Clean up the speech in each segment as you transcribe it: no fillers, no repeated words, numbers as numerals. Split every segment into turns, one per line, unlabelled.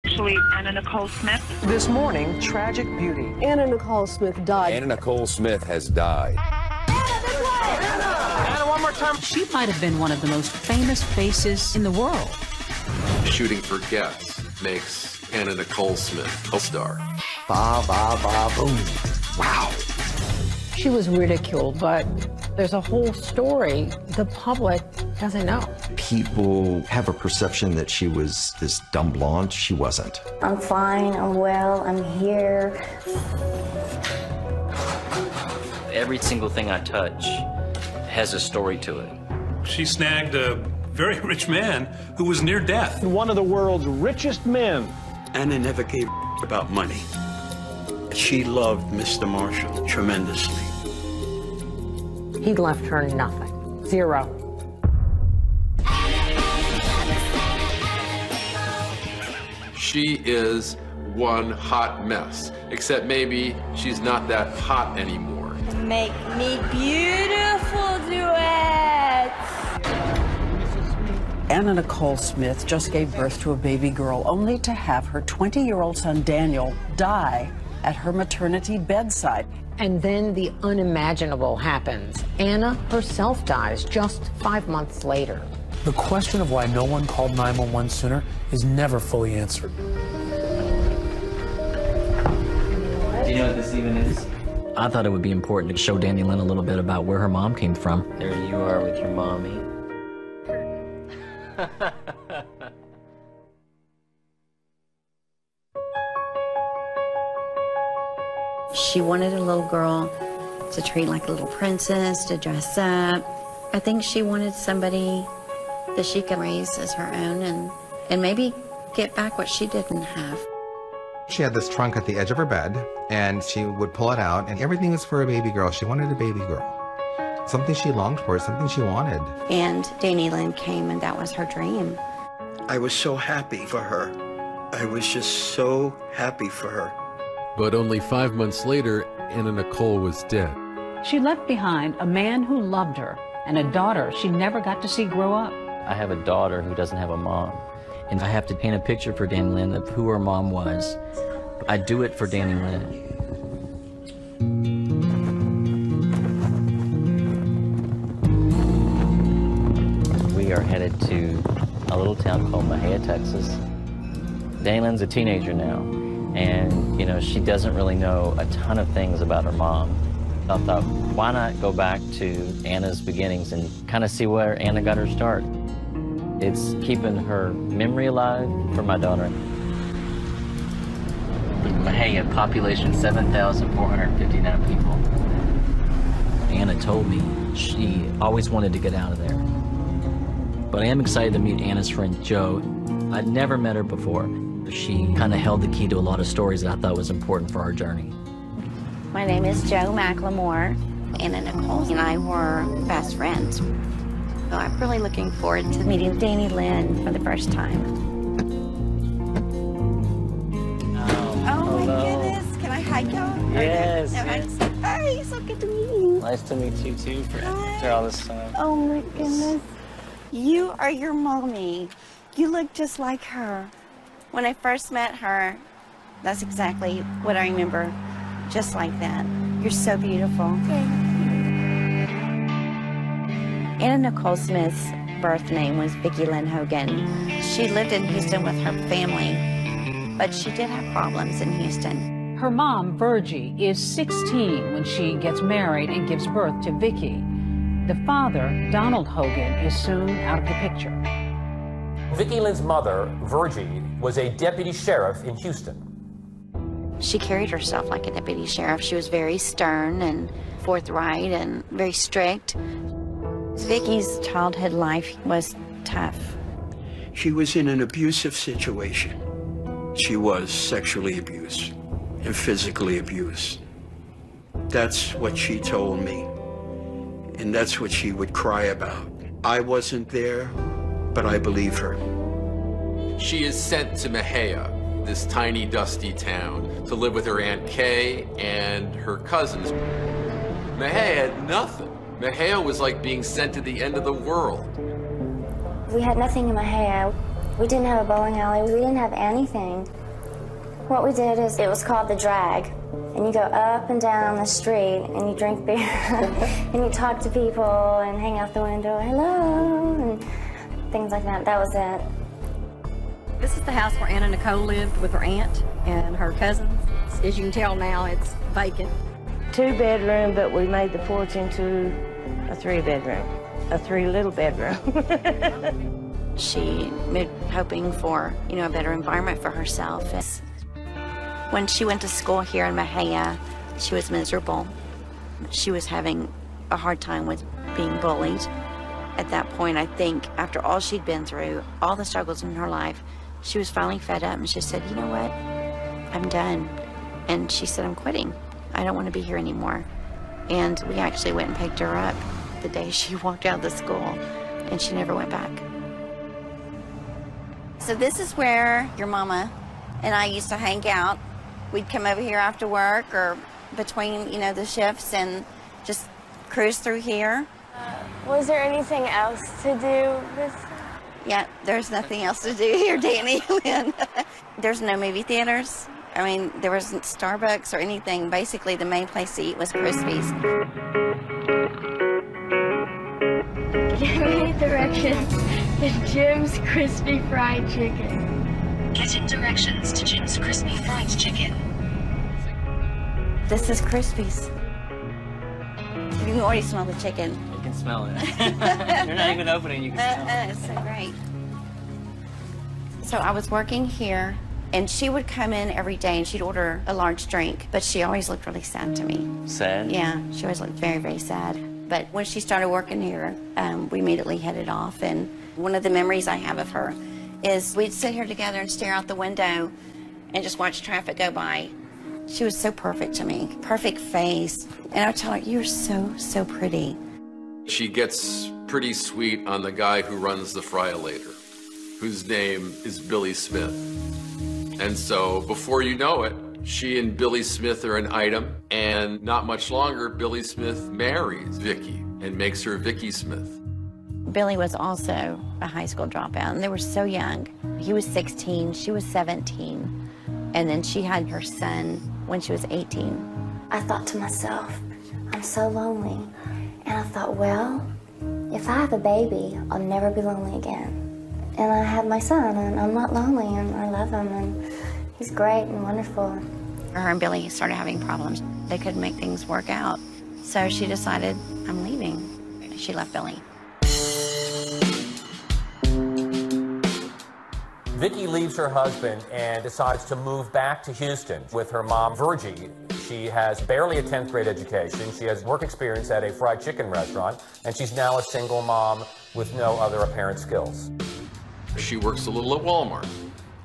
Actually, Anna Nicole Smith.
This morning, tragic beauty.
Anna Nicole Smith died.
Anna Nicole Smith has died.
Anna, one more time.
She might have been one of the most famous faces in the world.
Shooting for guests makes Anna Nicole Smith a star.
Ba, ba, ba, boom. Wow.
She was ridiculed, but there's a whole story the public doesn't know.
People have a perception that she was this dumb blonde. She wasn't.
I'm fine, I'm well, I'm here.
Every single thing I touch has a story to it.
She snagged a very rich man who was near death.
One of the world's richest men.
Anna never gave about money. She loved Mr. Marshall tremendously.
He left her nothing. Zero.
She is one hot mess, except maybe she's not that hot anymore.
Make me beautiful duets.
Anna Nicole Smith just gave birth to a baby girl, only to have her 20-year-old son Daniel die at her maternity bedside.
And then the unimaginable happens. Anna herself dies just 5 months later.
The question of why no one called 911 sooner is never fully answered.
Do you know what this even is? I thought it would be important to show Danny Lynn a little bit about where her mom came from. There you are with your mommy.
She wanted a little girl to treat like a little princess, to dress up. I think she wanted somebody that she could raise as her own and maybe get back what she didn't have.
She had this trunk at the edge of her bed, and she would pull it out, and everything was for a baby girl. She wanted a baby girl. Something she longed for, something she wanted.
And Danny Lynn came, and that was her dream.
I was so happy for her. I was just so happy for her.
But only 5 months later, Anna Nicole was dead.
She left behind a man who loved her and a daughter she never got to see grow up.
I have a daughter who doesn't have a mom. And if I have to paint a picture for Danny Lynn of who her mom was, I do it for Danny Lynn. We are headed to a little town called Mahia, Texas. Danny Lynn's a teenager now, and you know, she doesn't really know a ton of things about her mom. I thought, why not go back to Anna's beginnings and kind of see where Anna got her start. It's keeping her memory alive for my daughter. Mahia, population 7,459 people. Anna told me she always wanted to get out of there. But I am excited to meet Anna's friend Jo. I'd never met her before. She kind of held the key to a lot of stories that I thought was important for our journey.
My name is Jo McLemore. Anna Nicole and I were best friends. So I'm really looking forward to meeting Danny Lynn for the first time. Oh my goodness, can I hug y'all?
Yes.
Okay. Hi, so good to meet you.
Nice to meet you too after all this time.
Oh my goodness. You are your mommy. You look just like her. When I first met her, that's exactly what I remember, just like that. You're so beautiful. Anna Nicole Smith's birth name was Vicki Lynn Hogan. She lived in Houston with her family, but she did have problems in Houston.
Her mom, Virgie, is 16 when she gets married and gives birth to Vicki. The father, Donald Hogan, is soon out of the picture.
Vicki Lynn's mother, Virgie, was a deputy sheriff in Houston.
She carried herself like a deputy sheriff. She was very stern and forthright and very strict. Vicki's childhood life was tough.
She was in an abusive situation. She was sexually abused and physically abused. That's what she told me, and that's what she would cry about. I wasn't there, but I believe her.
She is sent to Mahia, this tiny, dusty town, to live with her Aunt Kay and her cousins. Mahia had nothing. Mahia was like being sent to the end of the world.
We had nothing in Mahia.
We didn't have a bowling alley. We didn't have anything. What we did is, it was called the drag. And you go up and down the street, and you drink beer, and you talk to people, and hang out the window, hello, and things like that. That was it.
This is the house where Anna Nicole lived with her aunt and her cousins. As you can tell now, it's vacant.
2-bedroom, but we made the porch into a 3-bedroom, a 3-little bedroom.
She moved hoping for, a better environment for herself. When she went to school here in Mahia, she was miserable. She was having a hard time with being bullied. At that point, I think, after all she'd been through, all the struggles in her life, she was finally fed up, and she said, you know what, I'm done. And she said, I'm quitting. I don't want to be here anymore. And we actually went and picked her up the day she walked out of the school, and she never went back. So this is where your mama and I used to hang out. We'd come over here after work or between, the shifts and just cruise through here.
Was there anything else to do with?
Yeah, there's nothing else to do here, Danny. There's no movie theaters. I mean, there wasn't Starbucks or anything. Basically, the main place to eat was Crispy's.
Give me directions to Jim's Crispy Fried Chicken.
Getting directions to Jim's Crispy Fried Chicken.
This is Crispy's. You can already smell the chicken.
You can smell it. You're not even opening, you can smell it.
It's so great. So I was working here, and she would come in every day, and she'd order a large drink, but she always looked really sad to me.
Sad?
Yeah, she always looked very, very sad. But when she started working here, we immediately headed off, and one of the memories I have of her is we'd sit here together and stare out the window and just watch traffic go by. She was so perfect to me, perfect face. And I would tell her, you're so, so pretty.
She gets pretty sweet on the guy who runs the Fry-O-Lator, whose name is Billy Smith. And so before you know it, she and Billy Smith are an item, and not much longer, Billy Smith marries Vicky and makes her Vicky Smith.
Billy was also a high school dropout, and they were so young. He was 16, she was 17, and then she had her son when she was 18.
I thought to myself, I'm so lonely. And I thought, well, if I have a baby, I'll never be lonely again. And I have my son, and I'm not lonely, and I love him, and he's great and wonderful.
Her and Billy started having problems. They couldn't make things work out. So she decided, I'm leaving. She left Billy.
Vicky leaves her husband and decides to move back to Houston with her mom, Virgie. She has barely a 10th grade education. She has work experience at a fried chicken restaurant, and she's now a single mom with no other apparent skills.
She works a little at Walmart,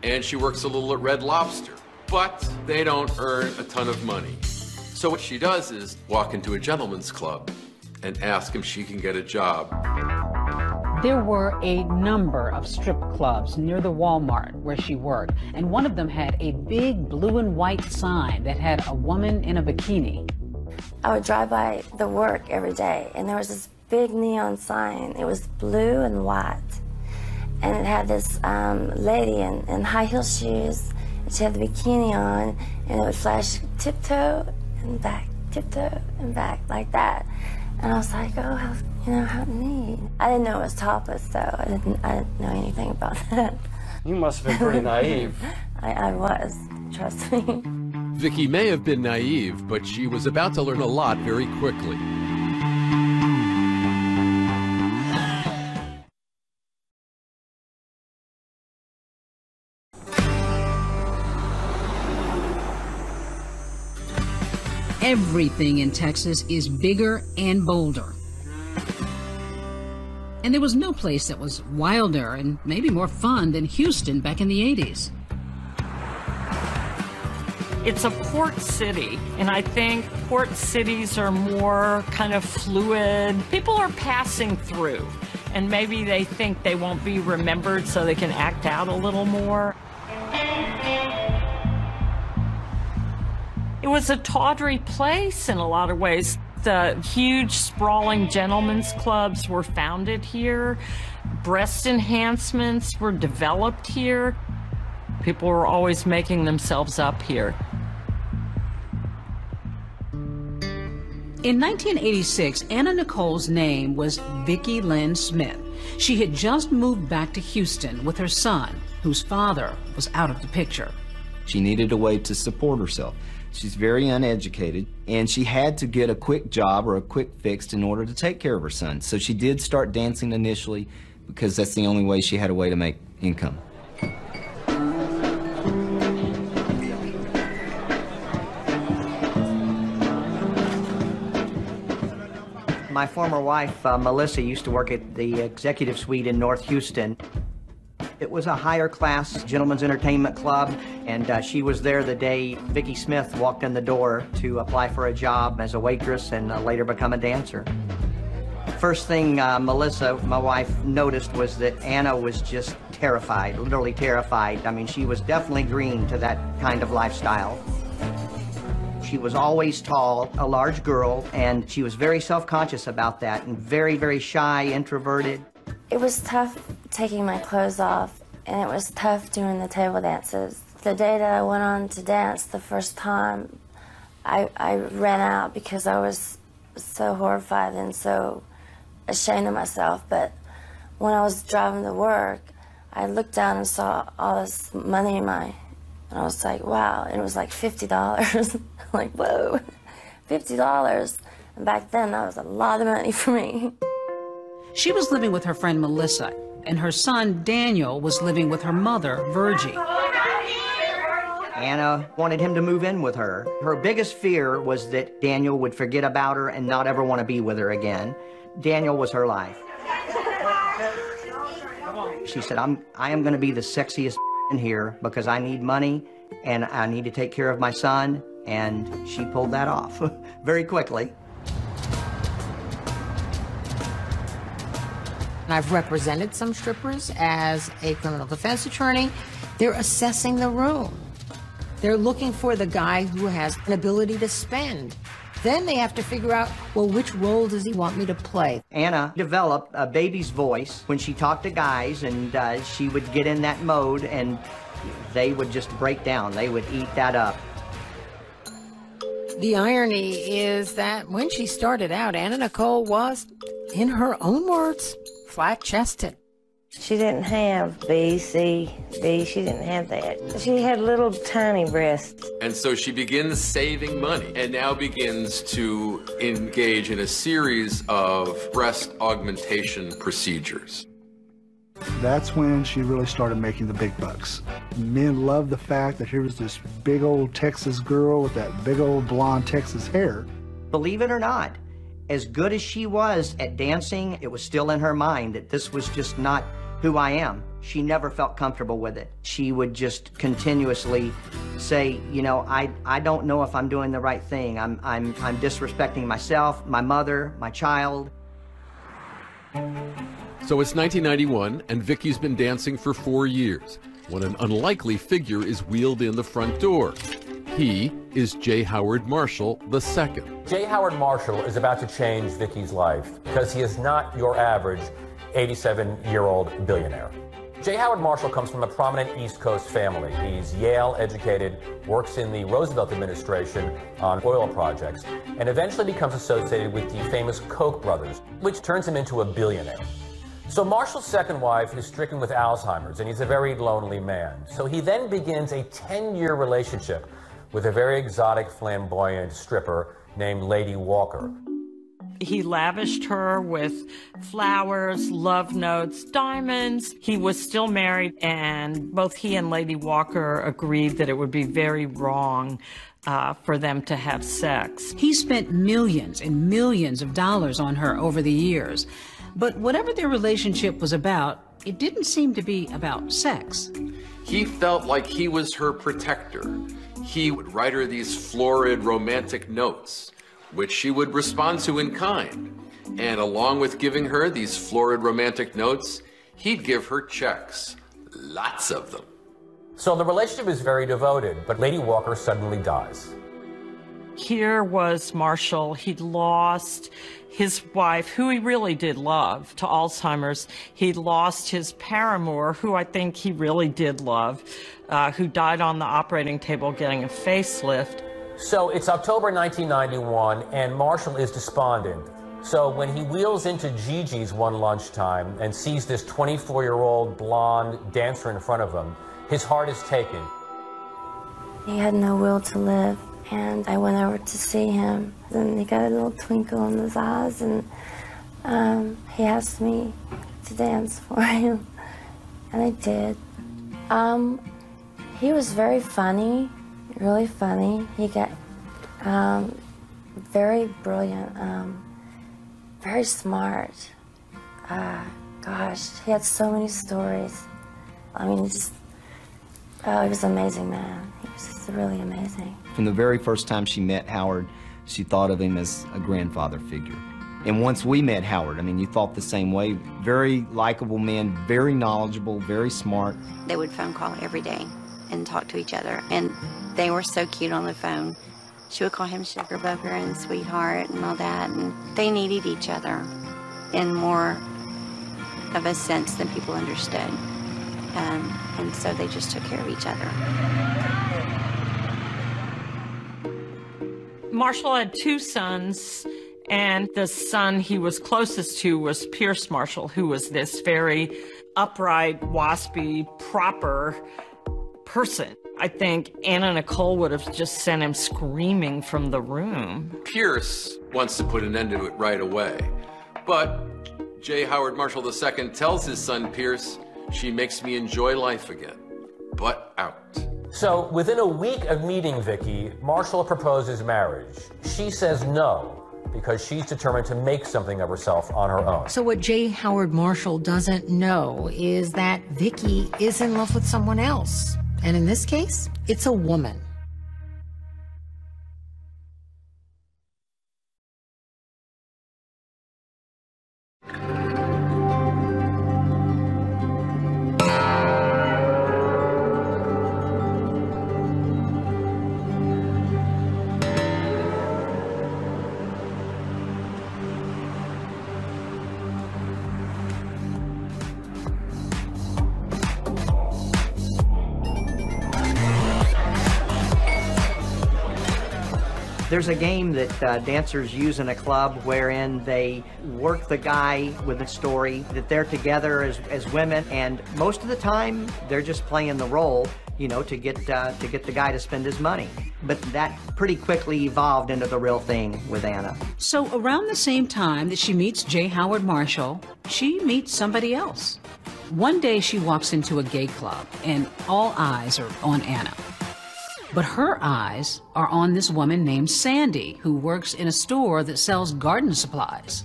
and she works a little at Red Lobster, but they don't earn a ton of money. So what she does is walk into a gentleman's club and ask if she can get a job.
There were a number of strip clubs near the Walmart where she worked, and one of them had a big blue and white sign that had a woman in a bikini.
I would drive by the work every day, and there was this big neon sign. It was blue and white, and it had this lady in high heel shoes, and she had the bikini on, and it would flash tiptoe and back, like that. And I was like, oh, how neat. I didn't know it was topless, though. I didn't know anything about that.
You must have been pretty naive.
I was, trust me.
Vicky may have been naive, but she was about to learn a lot very quickly.
Everything in Texas is bigger and bolder. And there was no place that was wilder and maybe more fun than Houston back in the 80s.
It's a port city, and I think port cities are more kind of fluid. People are passing through, and maybe they think they won't be remembered so they can act out a little more. It was a tawdry place in a lot of ways. The huge, sprawling gentlemen's clubs were founded here, breast enhancements were developed here. People were always making themselves up here.
In 1986, Anna Nicole's name was Vicki Lynn Smith. She had just moved back to Houston with her son, whose father was out of the picture.
She needed a way to support herself. She's very uneducated, and she had to get a quick job or a quick fix in order to take care of her son. So she did start dancing initially because that's the only way she had a way to make income.
My former wife, Melissa, used to work at the executive suite in North Houston. It was a higher class gentleman's entertainment club, and she was there the day Vicki Smith walked in the door to apply for a job as a waitress and later become a dancer. First thing Melissa, my wife, noticed was that Anna was just terrified, literally terrified. I mean, she was definitely green to that kind of lifestyle. She was always tall, a large girl, and she was very self-conscious about that and very, very shy, introverted.
It was tough taking my clothes off, and it was tough doing the table dances. The day that I went on to dance the first time, I ran out because I was so horrified and so ashamed of myself. But when I was driving to work, I looked down and saw all this money in my, and I was like, wow, and it was like $50. Like, whoa, $50. And back then, that was a lot of money for me.
She was living with her friend Melissa, and her son Daniel was living with her mother, Virgie.
Anna wanted him to move in with her. Her biggest fear was that Daniel would forget about her and not ever want to be with her again. Daniel was her life. She said, I am going to be the sexiest in here because I need money and I need to take care of my son. And she pulled that off very quickly.
I've represented some strippers as a criminal defense attorney. They're assessing the room. They're looking for the guy who has an ability to spend. Then they have to figure out, well, which role does he want me to play?
Anna developed a baby's voice when she talked to guys, and she would get in that mode, and they would just break down. They would eat that up.
The irony is that when she started out, Anna Nicole was, in her own words, flat-chested.
She didn't have B, C, D. She didn't have that. She had little tiny breasts.
And so she begins saving money and now begins to engage in a series of breast augmentation procedures.
That's when she really started making the big bucks. Men loved the fact that here was this big old Texas girl with that big old blonde Texas hair.
Believe it or not, as good as she was at dancing, it was still in her mind that this was just not who I am. She never felt comfortable with it. She would just continuously say, you know, I don't know if I'm doing the right thing. I'm disrespecting myself, my mother, my child.
So it's 1991, and Vicki's been dancing for 4 years, when an unlikely figure is wheeled in the front door. He is J. Howard Marshall II.
J. Howard Marshall is about to change Vicki's life because he is not your average 87-year-old billionaire. J. Howard Marshall comes from a prominent East Coast family. He's Yale-educated, works in the Roosevelt administration on oil projects, and eventually becomes associated with the famous Koch brothers, which turns him into a billionaire. So Marshall's second wife is stricken with Alzheimer's, and he's a very lonely man. So he then begins a 10-year relationship with a very exotic, flamboyant stripper named Lady Walker.
He lavished her with flowers, love notes, diamonds. He was still married, and both he and Lady Walker agreed that it would be very wrong for them to have sex.
He spent millions and millions of dollars on her over the years. But whatever their relationship was about, it didn't seem to be about sex.
He felt like he was her protector. He would write her these florid romantic notes, which she would respond to in kind. And along with giving her these florid romantic notes, he'd give her checks, lots of them.
So the relationship is very devoted, but Lady Walker suddenly dies.
Here was Marshall. He'd lost his wife, who he really did love, to Alzheimer's. He'd lost his paramour, who I think he really did love, who died on the operating table getting a facelift.
So it's October 1991, and Marshall is despondent. So when he wheels into Gigi's one lunchtime and sees this 24-year-old blonde dancer in front of him, his heart is taken.
He had no will to live, and I went over to see him, and he got a little twinkle in his eyes, and he asked me to dance for him, and I did. He was very funny, really funny. He got very brilliant, very smart. Gosh, he had so many stories. I mean, just, he was an amazing man. He was just really amazing.
From the very first time she met Howard, she thought of him as a grandfather figure. And once we met Howard, I mean, you thought the same way. Very likable man, very knowledgeable, very smart.
They would phone call every day and talk to each other, and they were so cute on the phone. She would call him Sugar Booger and Sweetheart and all that, and they needed each other in more of a sense than people understood. And so they just took care of each other.
Marshall had two sons, and the son he was closest to was Pierce Marshall, who was this very upright, waspy, proper person. I think Anna Nicole would have just sent him screaming from the room.
Pierce wants to put an end to it right away, but J. Howard Marshall II tells his son Pierce, "She makes me enjoy life again, but out."
So within a week of meeting Vicki, Marshall proposes marriage. She says no, because she's determined to make something of herself on her own.
So what J. Howard Marshall doesn't know is that Vicki is in love with someone else. And in this case, it's a woman.
There's a game that dancers use in a club wherein they work the guy with a story, that they're together as women, and most of the time they're just playing the role, you know, to get the guy to spend his money. But that pretty quickly evolved into the real thing with Anna.
So around the same time that she meets J. Howard Marshall, she meets somebody else. One day she walks into a gay club and all eyes are on Anna. But her eyes are on this woman named Sandy, who works in a store that sells garden supplies.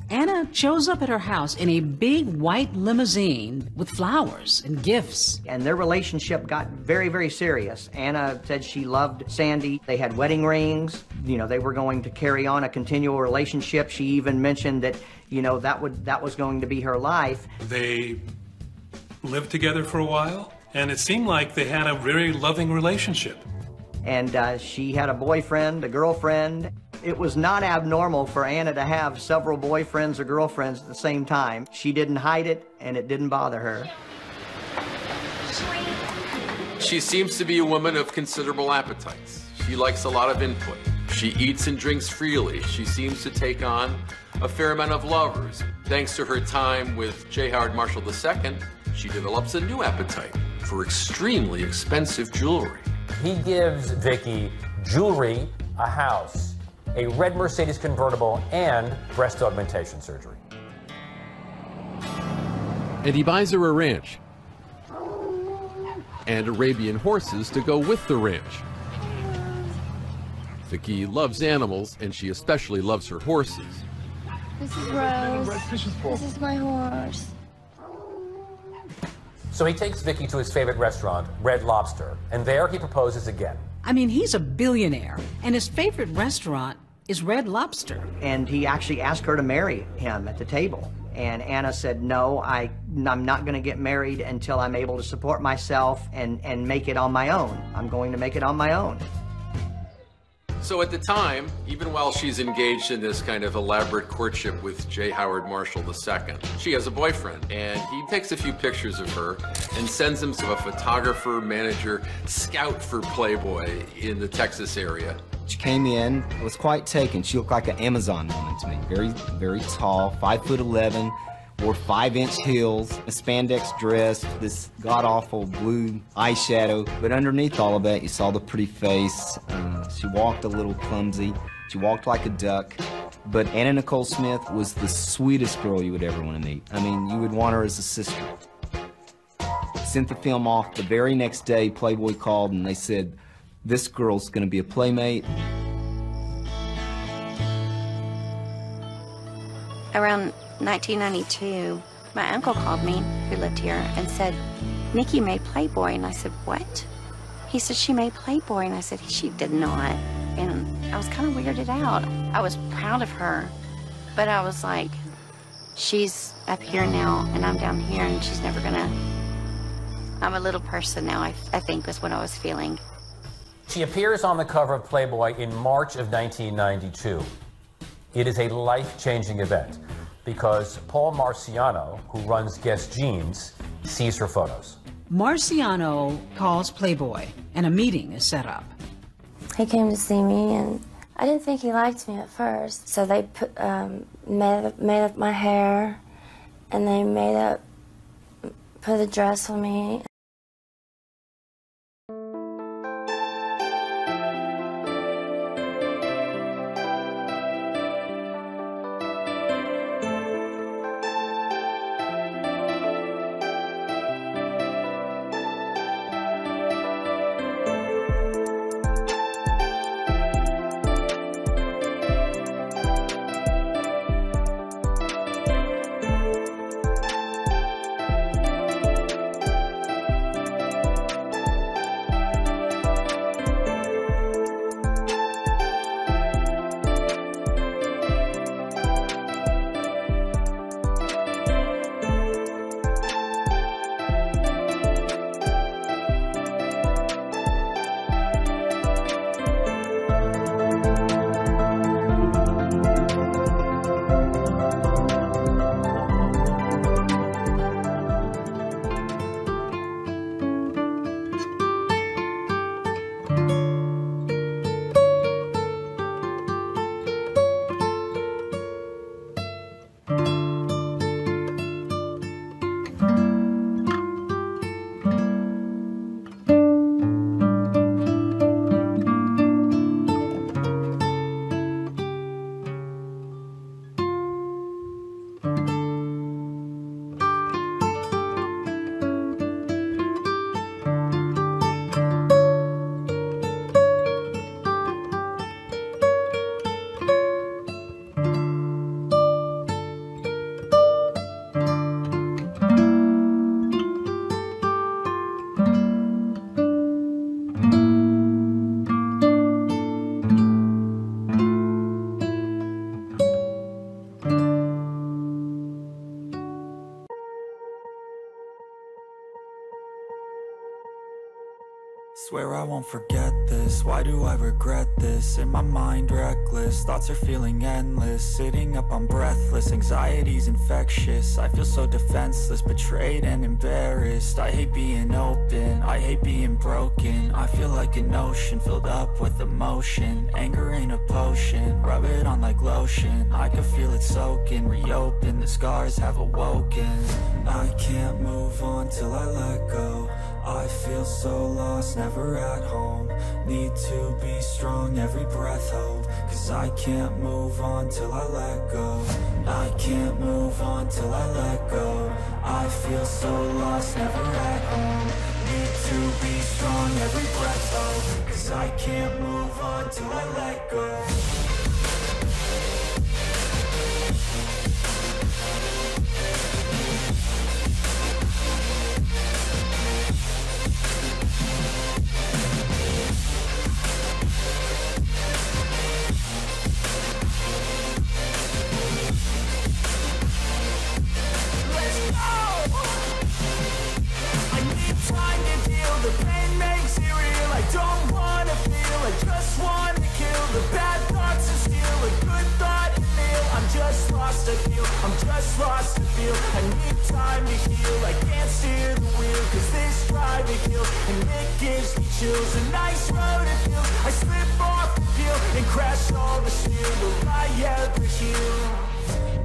Anna shows up at her house in a big white limousine with flowers and gifts.
And their relationship got very, very serious. Anna said she loved Sandy. They had wedding rings. You know, they were going to carry on a continual relationship. She even mentioned that, you know, that was going to be her life.
They lived together for a while, and it seemed like they had a very loving relationship.
And she had a boyfriend, a girlfriend. It was not abnormal for Anna to have several boyfriends or girlfriends at the same time. She didn't hide it, and it didn't bother her.
She seems to be a woman of considerable appetites. She likes a lot of input. She eats and drinks freely. She seems to take on a fair amount of lovers. Thanks to her time with J. Howard Marshall II, she develops a new appetite for extremely expensive jewelry.
He gives Vicki jewelry, a house, a red Mercedes convertible, and breast augmentation surgery.
And he buys her a ranch and Arabian horses to go with the ranch. Vicki loves animals, and she especially loves her horses.
This is Rose. This is my horse.
So he takes Vicki to his favorite restaurant, Red Lobster, and there he proposes again.
I mean, he's a billionaire, and his favorite restaurant is Red Lobster.
And he actually asked her to marry him at the table. And Anna said, no, I'm not going to get married until I'm able to support myself and make it on my own. I'm going to make it on my own.
So at the time, even while she's engaged in this kind of elaborate courtship with J. Howard Marshall II, she has a boyfriend, and he takes a few pictures of her and sends them to a photographer, manager, scout for Playboy in the Texas area.
She came in, was quite taken. She looked like an Amazon woman to me. Very, very tall, 5'11", wore 5-inch heels, a spandex dress, this god-awful blue eyeshadow. But underneath all of that, you saw the pretty face. She walked a little clumsy. She walked like a duck. But Anna Nicole Smith was the sweetest girl you would ever want to meet. I mean, you would want her as a sister. Sent the film off. The very next day, Playboy called and they said, this girl's going to be a playmate.
Around 1992, my uncle called me, who lived here, and said, Nikki made Playboy. And I said, what? He said, she made Playboy. And I said, she did not. And I was kind of weirded out. I was proud of her, but I was like, she's up here now, and I'm down here, and she's never gonna... I'm a little person now, I think was what I was feeling.
She appears on the cover of Playboy in March of 1992. It is a life-changing event because Paul Marciano, who runs Guess Jeans, sees her photos.
Marciano calls Playboy, and a meeting is set up.
He came to see me, and I didn't think he liked me at first. So they made up my hair, and they put a dress on me.
Swear I won't forget this, why do I regret this? In my mind reckless, thoughts are feeling endless. Sitting up, I'm breathless, anxiety's infectious. I feel so defenseless, betrayed and embarrassed. I hate being open, I hate being broken. I feel like an ocean filled up with emotion. Anger ain't a potion, rub it on like lotion. I can feel it soaking, reopen, the scars have awoken. I can't move on till I let go. I feel so lost, never at home. Need to be strong, every breath hold. Cause I can't move on till I let go. I can't move on till I let go. I feel so lost, never at home. Need to be strong, every breath hold. Cause I can't move on till I let go. The pain makes it real. I don't wanna feel, I just wanna kill the I'm just lost to feel. I need time to heal. I can't steer the wheel, cause this driving kills, and it gives me chills. A nice road it feels. I slip off the peel and crash all the steel. Will I ever heal?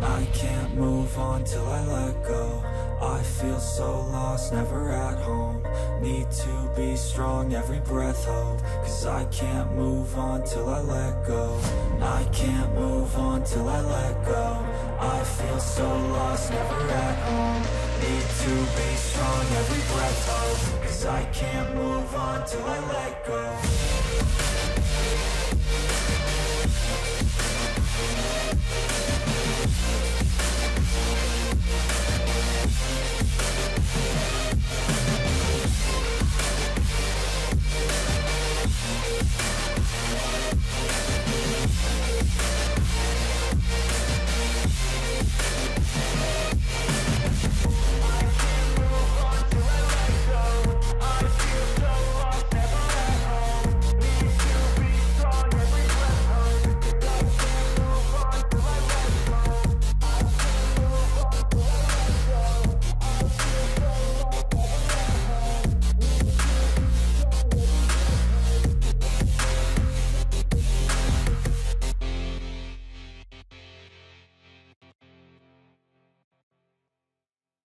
I can't move on till I let go. I feel so lost, never at home. Need to be strong, every breath hold. Cause I can't move on till I let go. I can't move on till I let go. I feel so lost, never at home. Need to be strong, every breath hold. Cause I can't move on till I let go.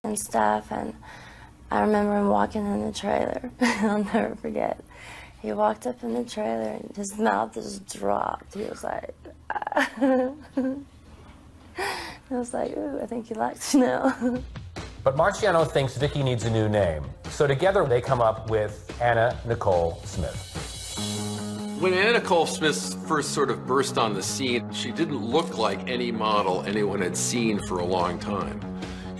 And stuff, and I remember him walking in the trailer. I'll never forget. He walked up in the trailer and his mouth just dropped. He was like, I was like, ooh, I think he likes you now.
But Marciano thinks Vicky needs a new name. So together they come up with Anna Nicole Smith.
When Anna Nicole Smith first sort of burst on the scene, she didn't look like any model anyone had seen for a long time.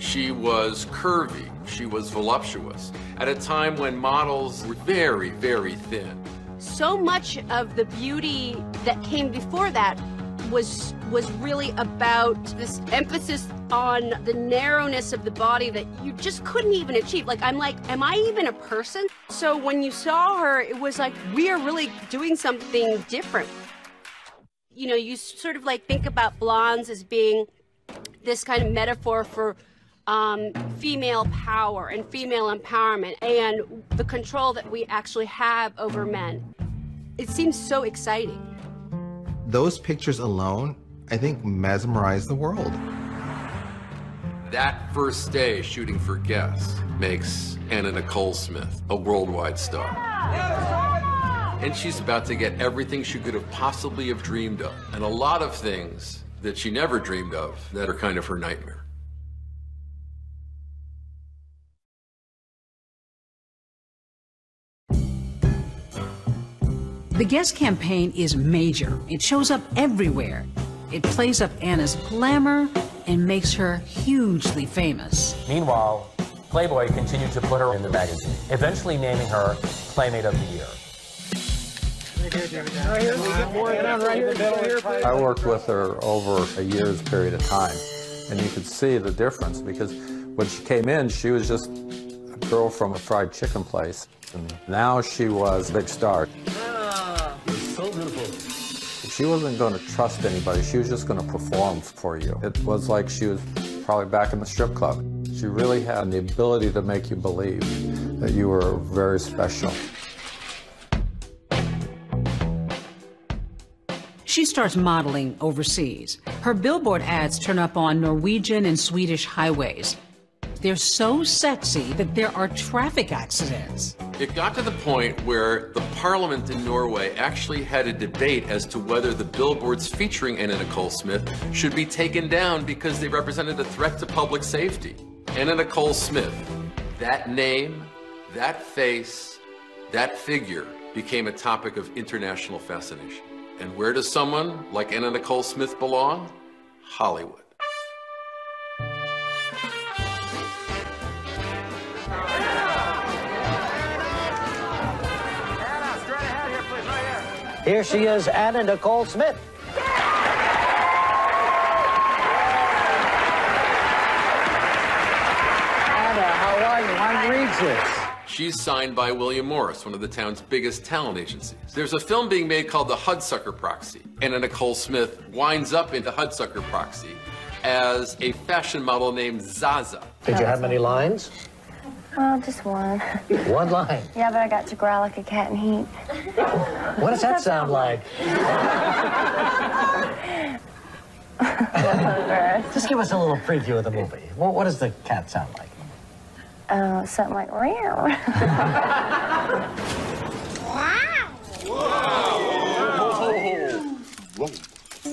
She was curvy, she was voluptuous, at a time when models were very, very thin.
So much of the beauty that came before that was really about this emphasis on the narrowness of the body that you just couldn't even achieve. I'm like, am I even a person? So when you saw her, it was like, we are really doing something different. You know, you sort of think about blondes as being this kind of metaphor for female power and female empowerment and the control that we actually have over men. It seems so exciting.
Those pictures alone, I think, mesmerized the world.
That first day shooting for Guess makes Anna Nicole Smith a worldwide star. And she's about to get everything she could have possibly have dreamed of, and a lot of things that she never dreamed of that are kind of her nightmare.
The Guess campaign is major. It shows up everywhere. It plays up Anna's glamour and makes her hugely famous.
Meanwhile, Playboy continued to put her in the magazine, eventually naming her Playmate of the Year.
I worked with her over a year's period of time, and you could see the difference, because when she came in, she was just a girl from a fried chicken place, and now she was a big star.
So beautiful.
She wasn't going to trust anybody. She was just going to perform for you. It was like she was probably back in the strip club. She really had the ability to make you believe that you were very special.
She starts modeling overseas. Her billboard ads turn up on Norwegian and Swedish highways. They're so sexy that there are traffic accidents.
It got to the point where the parliament in Norway actually had a debate as to whether the billboards featuring Anna Nicole Smith should be taken down because they represented a threat to public safety. Anna Nicole Smith, that name, that face, that figure became a topic of international fascination. And where does someone like Anna Nicole Smith belong? Hollywood.
Here she is, Anna Nicole Smith. Anna, how are you? I'm Regis.
She's signed by William Morris, one of the town's biggest talent agencies. There's a film being made called The Hudsucker Proxy. Anna Nicole Smith winds up into Hudsucker Proxy as a fashion model named Zaza.
Did you have many lines?
Well, just one.
One line.
Yeah, but I got to growl like a cat in heat.
What does that sound like? Just give us a little preview of the movie. What does the cat sound like?
Something like meow.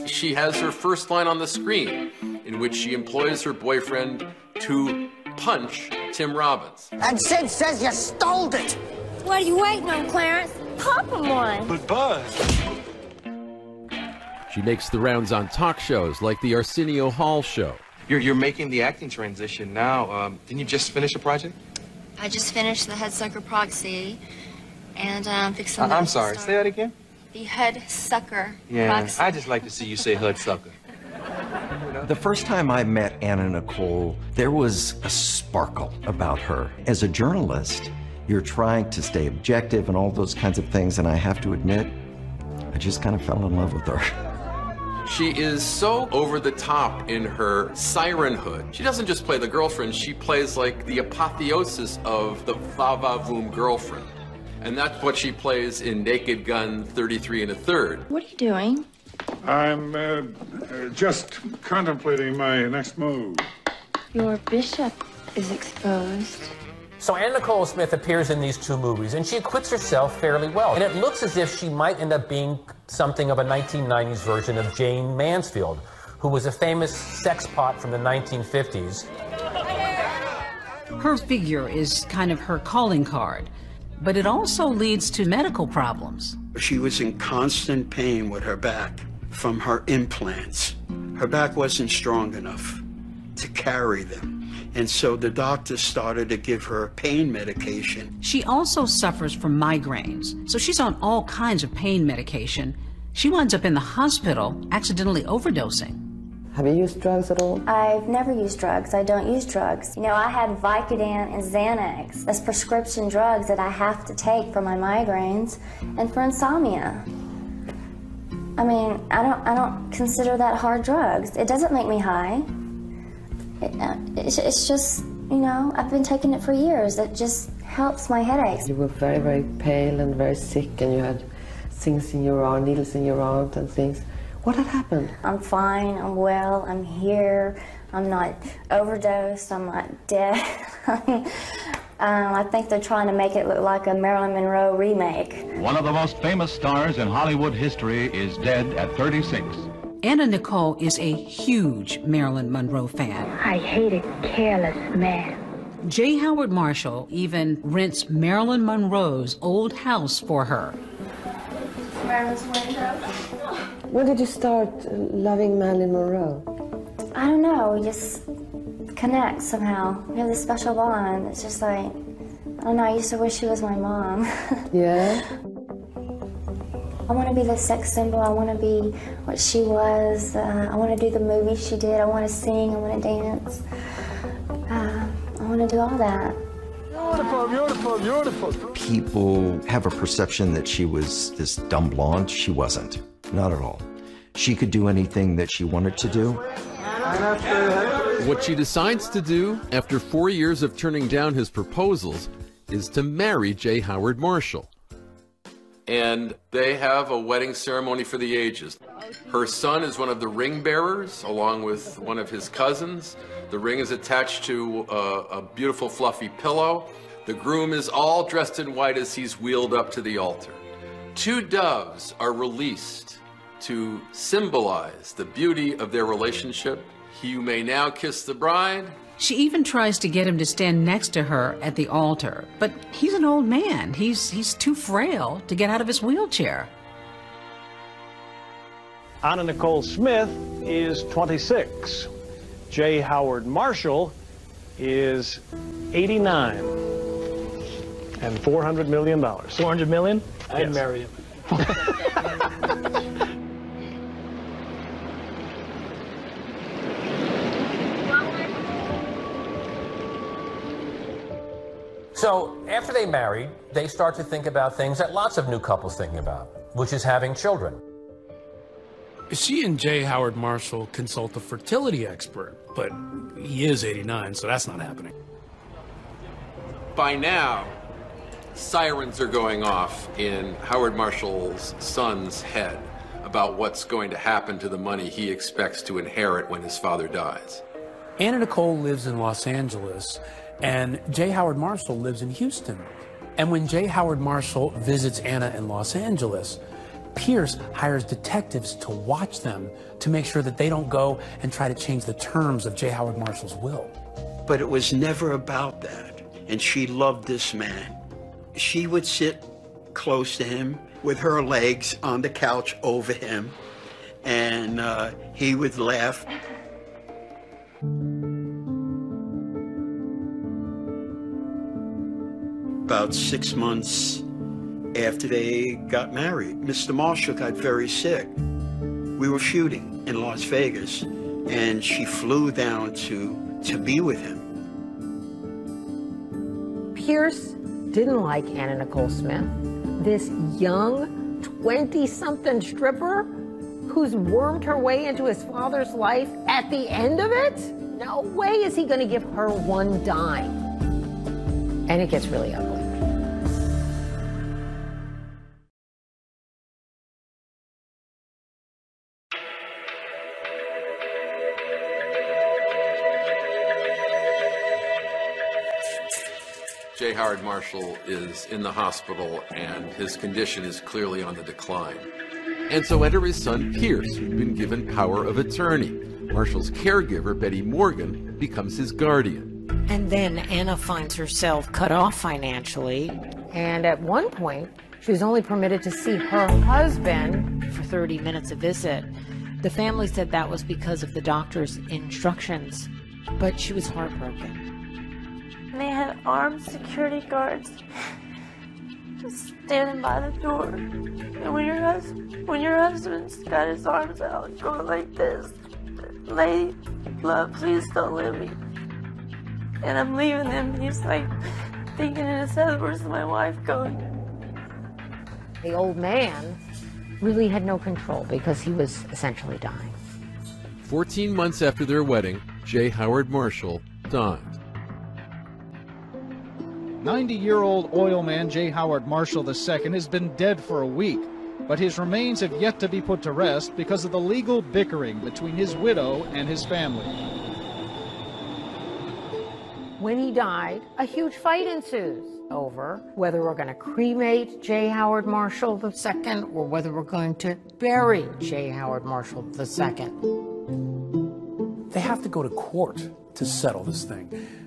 She has her first line on the screen, in which she employs her boyfriend to punch Tim Robbins.
And Sid says you stole it.
What are you waiting on, Clarence? Pop him one.
But Buzz. She makes the rounds on talk shows like the Arsenio Hall Show.
You're making the acting transition now. Didn't you just finish a project?
I just finished the Headsucker Proxy, and fixing.
I'm sorry. Say that again.
The Headsucker
Proxy. I just like to see you say Headsucker.
The first time I met Anna Nicole, there was a sparkle about her. As a journalist, you're trying to stay objective and all those kinds of things, and I have to admit, I just kind of fell in love with her.
She is so over the top in her sirenhood. She doesn't just play the girlfriend, she plays like the apotheosis of the va-va-voom girlfriend. And that's what she plays in Naked Gun 33 1/3.
What are you doing?
I'm just contemplating my next move.
Your bishop is exposed.
So Anna Nicole Smith appears in these two movies, and she acquits herself fairly well. And it looks as if she might end up being something of a 1990s version of Jane Mansfield, who was a famous sex pot from the 1950s.
Her figure is kind of her calling card, but it also leads to medical problems.
She was in constant pain with her back from her implants. Her back wasn't strong enough to carry them. And so the doctor started to give her pain medication.
She also suffers from migraines, so she's on all kinds of pain medication. She winds up in the hospital accidentally overdosing.
Have you used drugs at all?
I've never used drugs. I don't use drugs. You know, I had Vicodin and Xanax. That's prescription drugs that I have to take for my migraines and for insomnia. I mean, I don't consider that hard drugs. It doesn't make me high. It's just, you know, I've been taking it for years. It just helps my headaches.
You were very, very pale and very sick, and you had things in your arm, needles in your arm and things. What had happened?
I'm fine, I'm well, I'm here. I'm not overdosed, I'm not dead. I think they're trying to make it look like a Marilyn Monroe remake.
One of the most famous stars in Hollywood history is dead at 36.
Anna Nicole is a huge Marilyn Monroe fan.
I hate a careless man.
J. Howard Marshall even rents Marilyn Monroe's old house for her.
Marilyn's window.
When did you start loving Marilyn Monroe?
I don't know, we just connect somehow. We have this special bond. It's just like, I don't know, I used to wish she was my mom.
Yeah?
I want to be the sex symbol. I want to be what she was. I want to do the movies she did. I want to sing. I want to dance. I want to do all that.
Beautiful, beautiful, beautiful.
People have a perception that she was this dumb blonde. She wasn't. Not at all. She could do anything that she wanted to do.
What she decides to do after 4 years of turning down his proposals is to marry J. Howard Marshall.
And they have a wedding ceremony for the ages. Her son is one of the ring bearers, along with one of his cousins. The ring is attached to a beautiful fluffy pillow. The groom is all dressed in white as he's wheeled up to the altar. 2 doves are released to symbolize the beauty of their relationship. You may now kiss the bride.
She even tries to get him to stand next to her at the altar, but he's an old man. He's too frail to get out of his wheelchair.
Anna Nicole Smith is 26. J. Howard Marshall is 89. And $400 million. $400 million? I'd marry him.
So after they married, they start to think about things that lots of new couples thinking about, which is having children.
She and J. Howard Marshall consult a fertility expert, but he is 89, so that's not happening.
By now, sirens are going off in Howard Marshall's son's head about what's going to happen to the money he expects to inherit when his father dies.
Anna Nicole lives in Los Angeles, and J. Howard Marshall lives in Houston. And when J. Howard Marshall visits Anna in Los Angeles, Pierce hires detectives to watch them to make sure that they don't go and try to change the terms of J. Howard Marshall's will.
But it was never about that. And she loved this man. She would sit close to him with her legs on the couch over him, and he would laugh. About 6 months after they got married, Mr. Marshall got very sick. We were shooting in Las Vegas, and she flew down to be with him.
Pierce didn't like Anna Nicole Smith, this young 20-something stripper who's wormed her way into his father's life at the end of it? No way is he going to give her one dime. And it gets really ugly.
J. Howard Marshall is in the hospital, and his condition is clearly on the decline.
And so enter his son Pierce, who'd been given power of attorney. Marshall's caregiver, Betty Morgan, becomes his guardian.
And then Anna finds herself cut off financially. And at one point, she was only permitted to see her husband for 30 minutes a visit. The family said that was because of the doctor's instructions, but she was heartbroken.
They had armed security guards just standing by the door. And when your husband's got his arms out going like this, lady, love, please don't leave me. And I'm leaving them, and he's like thinking in his head, where's my wife going?
The old man really had no control because he was essentially dying.
14 months after their wedding, J. Howard Marshall died.
90-year-old oil man J. Howard Marshall II has been dead for a week, but his remains have yet to be put to rest because of the legal bickering between his widow and his family.
When he died, a huge fight ensues over whether we're going to cremate J. Howard Marshall II or whether we're going to bury J. Howard Marshall II.
They have to go to court to settle this thing,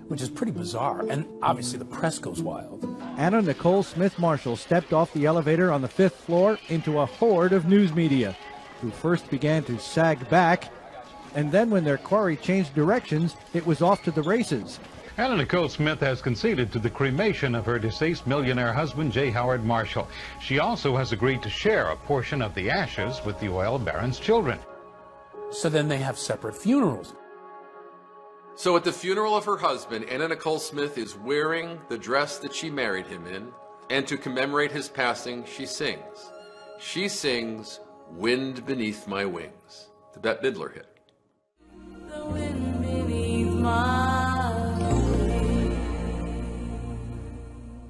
which is pretty bizarre, and obviously the press goes wild.
Anna Nicole Smith Marshall stepped off the elevator on the 5th floor into a horde of news media, who first began to sag back, and then when their quarry changed directions, it was off to the races.
Anna Nicole Smith has conceded to the cremation of her deceased millionaire husband, J. Howard Marshall. She also has agreed to share a portion of the ashes with the oil baron's children.
So then they have separate funerals.
So at the funeral of her husband, Anna Nicole Smith is wearing the dress that she married him in, and to commemorate his passing, she sings. She sings, "Wind Beneath My Wings," the Bette Midler hit.
The wind beneath my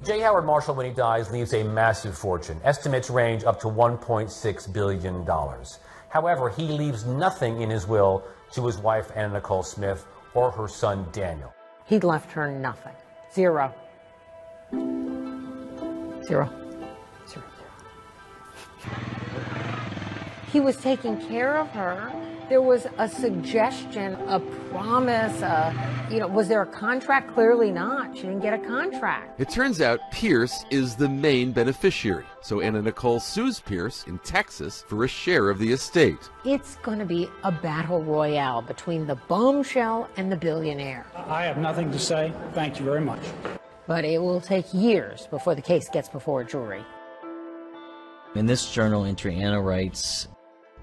J. Howard Marshall, when he dies, leaves a massive fortune. Estimates range up to $1.6 billion. However, he leaves nothing in his will to his wife, Anna Nicole Smith, or her son, Daniel.
He'd left her nothing. Zero. Zero. Zero. He was taking care of her. There was a suggestion, a promise, was there a contract? Clearly not. She didn't get a contract.
It turns out Pierce is the main beneficiary, so Anna Nicole sues Pierce in Texas for a share of the estate.
It's going to be a battle royale between the bombshell and the billionaire.
I have nothing to say. Thank you very much.
But it will take years before the case gets before a jury.
In this journal entry, Anna writes,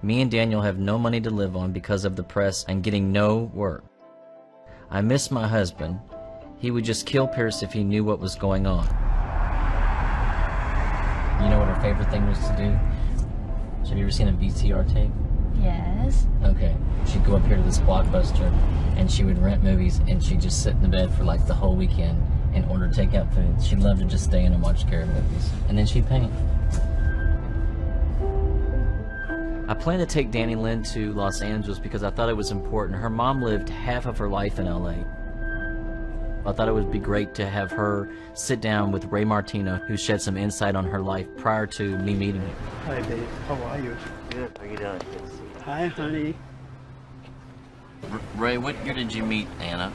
"Me and Daniel have no money to live on because of the press and getting no work. I miss my husband. He would just kill Pierce if he knew what was going on." You know what her favorite thing was to do? Have you ever seen a VCR tape?
Yes.
Okay. She'd go up here to this Blockbuster, and she would rent movies, and she'd just sit in the bed for like the whole weekend and order takeout food. She'd love to just stay in and watch scary movies. And then she'd paint. I planned to take Danny Lynn to Los Angeles because I thought it was important. Her mom lived half of her life in LA. I thought it would be great to have her sit down with Ray Martino, who shed some insight on her life prior to me meeting him.
Hi, babe. How are you?
Good. How are you doing? Good to see you.
Hi, honey.
Ray, what year did you meet Anna?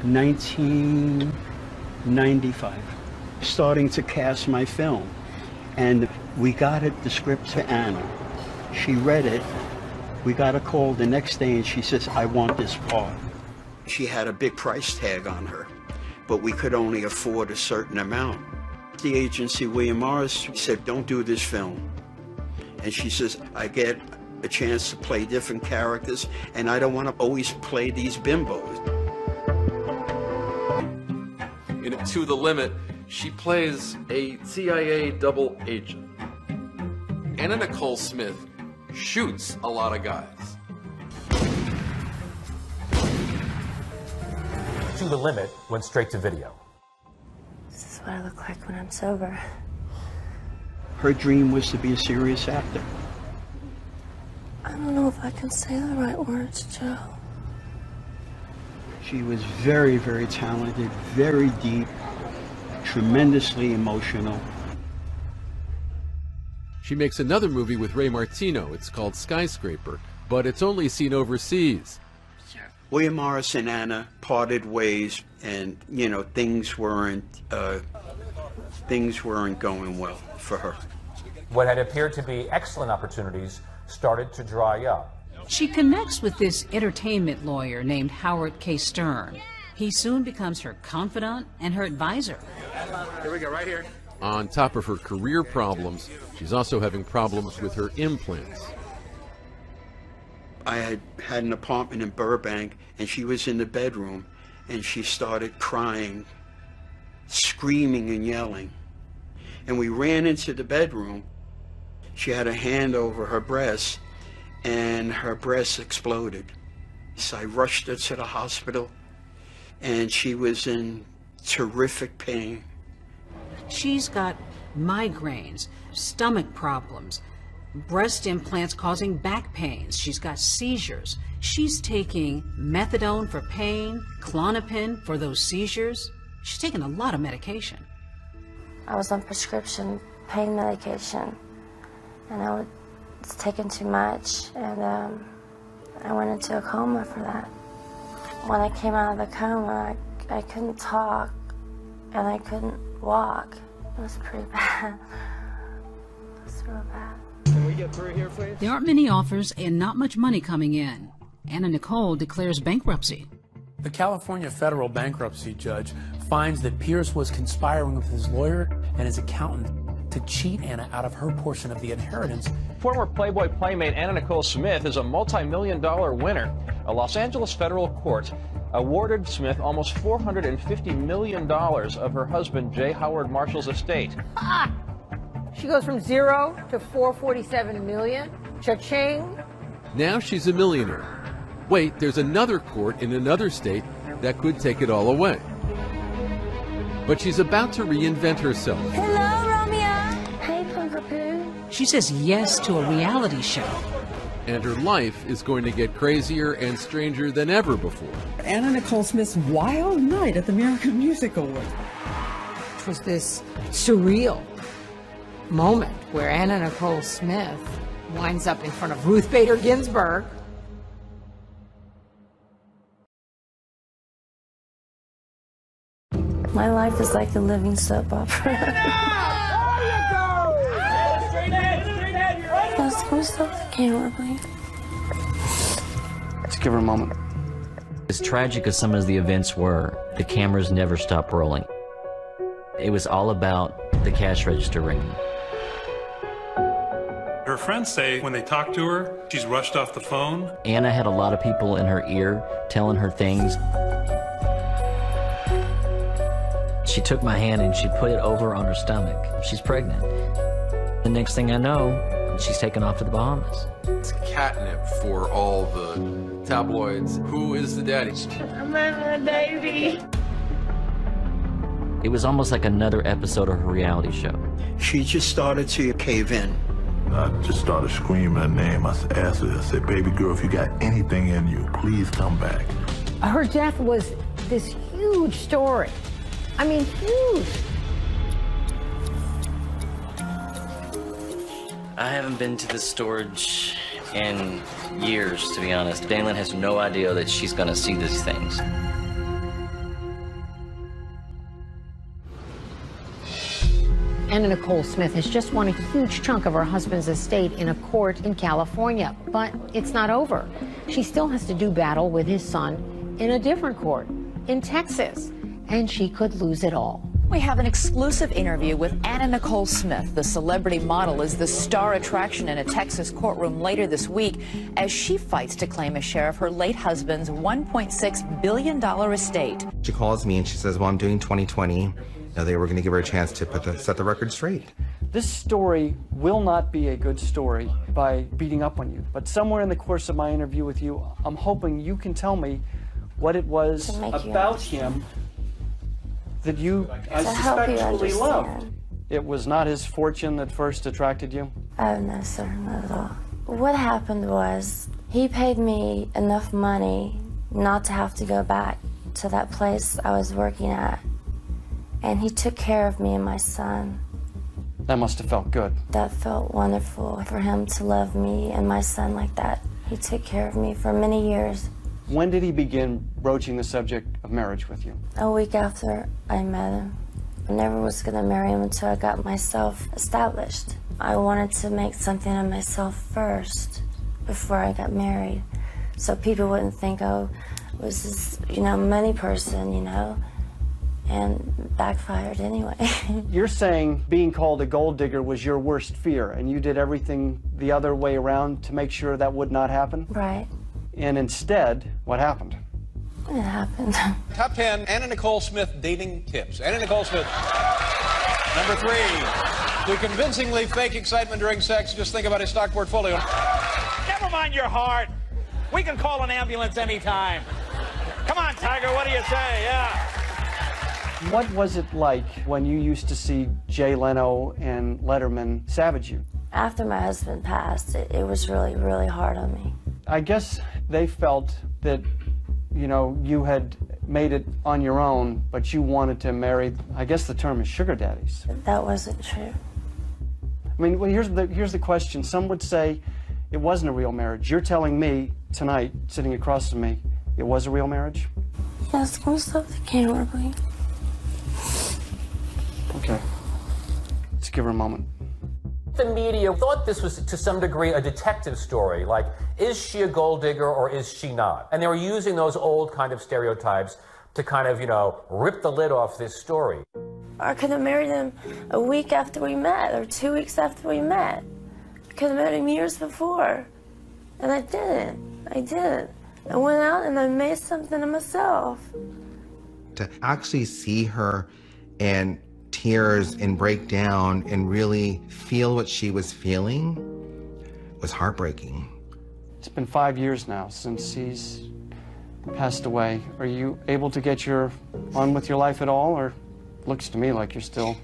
1995. Starting to cast my film. And we got the script to Anna. She read it. We got a call the next day, and she says, I want this part. She had a big price tag on her, but we could only afford a certain amount. The agency, William Morris, said, don't do this film. And she says, I get a chance to play different characters, and I don't want to always play these bimbos.
In To the Limit, she plays a CIA double agent. Anna Nicole Smith shoots a lot of guys.
To the Limit went straight to video.
This is what I look like when I'm sober.
Her dream was to be a serious actor.
I don't know if I can say the right words, Joe.
She was very, very talented, very deep, tremendously emotional.
She makes another movie with Ray Martino. It's called Skyscraper, but it's only seen overseas.
William Morris and Anna parted ways, and you know things weren't going well for her.
What had appeared to be excellent opportunities started to dry up.
She connects with this entertainment lawyer named Howard K. Stern. He soon becomes her confidant and her advisor.
Here we go, right here. On top of her career problems, she's also having problems with her implants.
I had an apartment in Burbank, and she was in the bedroom, and she started crying, screaming and yelling. And we ran into the bedroom. She had a hand over her breast, and her breast exploded. So I rushed her to the hospital, and she was in terrific pain.
She's got migraines, stomach problems, breast implants causing back pains. She's got seizures. She's taking methadone for pain, Klonopin for those seizures. She's taking a lot of medication.
I was on prescription pain medication, and I was taking too much, and I went into a coma for that. When I came out of the coma, I couldn't talk, and I couldn't walk. It was pretty bad. It was real bad.
Can we get through here, please?
There aren't many offers and not much money coming in. Anna Nicole declares bankruptcy.
The California federal bankruptcy judge finds that Pierce was conspiring with his lawyer and his accountant to cheat Anna out of her portion of the inheritance.
Former Playboy playmate Anna Nicole Smith is a multi-million-dollar winner. A Los Angeles federal court awarded Smith almost $450 million of her husband J. Howard Marshall's estate.
Ah! She goes from 0 to 447 million. Cha-ching.
Now she's a millionaire. Wait, there's another court in another state that could take it all away. But she's about to reinvent herself.
Hello, Romeo. Hey, Punkapoo.
She says yes to a reality show.
And her life is going to get crazier and stranger than ever before.
Anna Nicole Smith's wild night at the American Music Awards.
It was this surreal moment where Anna Nicole Smith winds up in front of Ruth Bader Ginsburg.
My life is like a living soap opera. Yes, can we stop the camera, please?
Let's give her a moment. As tragic as some of the events were, the cameras never stopped rolling. It was all about the cash register ringing.
Her friends say when they talk to her, she's rushed off the phone.
Anna had a lot of people in her ear telling her things. She took my hand and she put it over on her stomach. She's pregnant. The next thing I know, she's taken off to the Bahamas.
It's catnip for all the tabloids. Who is the daddy?
I'm my baby.
It was almost like another episode of her reality show.
She just started to cave in.
I just started screaming her name. I asked her, I said, baby girl, if you got anything in you, please come back.
Her death was this huge story. I mean, huge.
I haven't been to the storage in years, to be honest. Daylin has no idea that she's going to see these things.
Anna Nicole Smith has just won a huge chunk of her husband's estate in a court in California, but it's not over. She still has to do battle with his son in a different court in Texas, and she could lose it all.
We have an exclusive interview with Anna Nicole Smith. The celebrity model is the star attraction in a Texas courtroom later this week as she fights to claim a share of her late husband's $1.6 billion estate.
She calls me and she says, well, I'm doing 2020. They were going to give her a chance to set the record straight.
This story will not be a good story by beating up on you. But somewhere in the course of my interview with you, I'm hoping you can tell me what it was about him that you, I suspect, truly loved. It was not his fortune that first attracted you?
Oh, no, sir, not at all. What happened was he paid me enough money not to have to go back to that place I was working at. And he took care of me and my son.
That must have felt good.
That felt wonderful for him to love me and my son like that. He took care of me for many years.
When did he begin broaching the subject of marriage with you?
A week after I met him. I never was going to marry him until I got myself established. I wanted to make something of myself first before I got married. So people wouldn't think, oh, was this, money person, and backfired anyway.
You're saying being called a gold digger was your worst fear, and you did everything the other way around to make sure that would not happen?
Right.
And instead, what happened?
It happened.
Top 10 Anna Nicole Smith dating tips. Anna Nicole Smith. Number 3. To convincingly fake excitement during sex, just think about his stock portfolio.
Never mind your heart. We can call an ambulance anytime. Come on, Tiger, what do you say? Yeah.
What was it like when you used to see Jay Leno and Letterman savage you?
After my husband passed, it was really, really hard on me.
I guess they felt that, you had made it on your own, but you wanted to marry, I guess the term is sugar daddies.
That wasn't true.
I mean, well, here's the question. Some would say it wasn't a real marriage. You're telling me tonight, sitting across from me, it was a real marriage?
Yes, can we stop the camera, please?
Okay. Let's give her a moment.
The media thought this was, to some degree, a detective story, like, is she a gold digger or is she not? And they were using those old kind of stereotypes to kind of, rip the lid off this story.
I could have married him a week after we met, or 2 weeks after we met. I could have met him years before. And I didn't. I went out and I made something of myself.
To actually see her in tears and break down and really feel what she was feeling was heartbreaking.
It's been 5 years now since he's passed away. Are you able to get on with your life at all, or looks to me like you're still...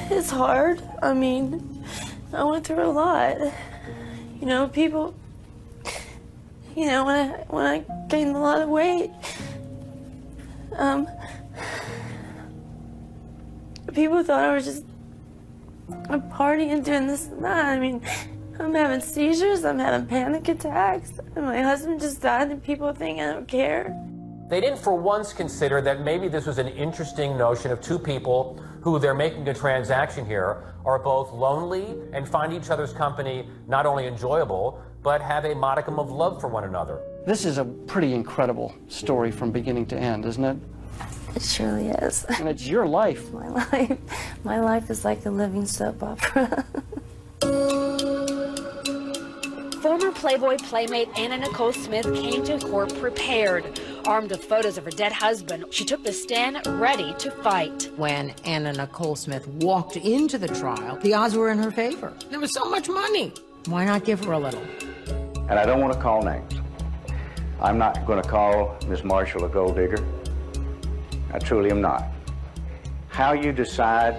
It's hard. I mean, I went through a lot. People... when I gained a lot of weight, people thought I was just partying, doing this and that. I mean, I'm having seizures, I'm having panic attacks, and my husband just died, and people think I don't care.
They didn't for once consider that maybe this was an interesting notion of two people who they're making a transaction here are both lonely and find each other's company not only enjoyable, but have a modicum of love for one another.
This is a pretty incredible story from beginning to end, isn't it?
It surely is.
And it's your life.
My life is like a living soap opera.
Former Playboy playmate Anna Nicole Smith came to court prepared.
Armed with photos of her dead husband, she took the stand ready to fight.
When Anna Nicole Smith walked into the trial, the odds were in her favor. There was so much money. Why not give her a little?
And I don't want to call names. I'm not going to call Ms. Marshall a gold digger. I truly am not. How you decide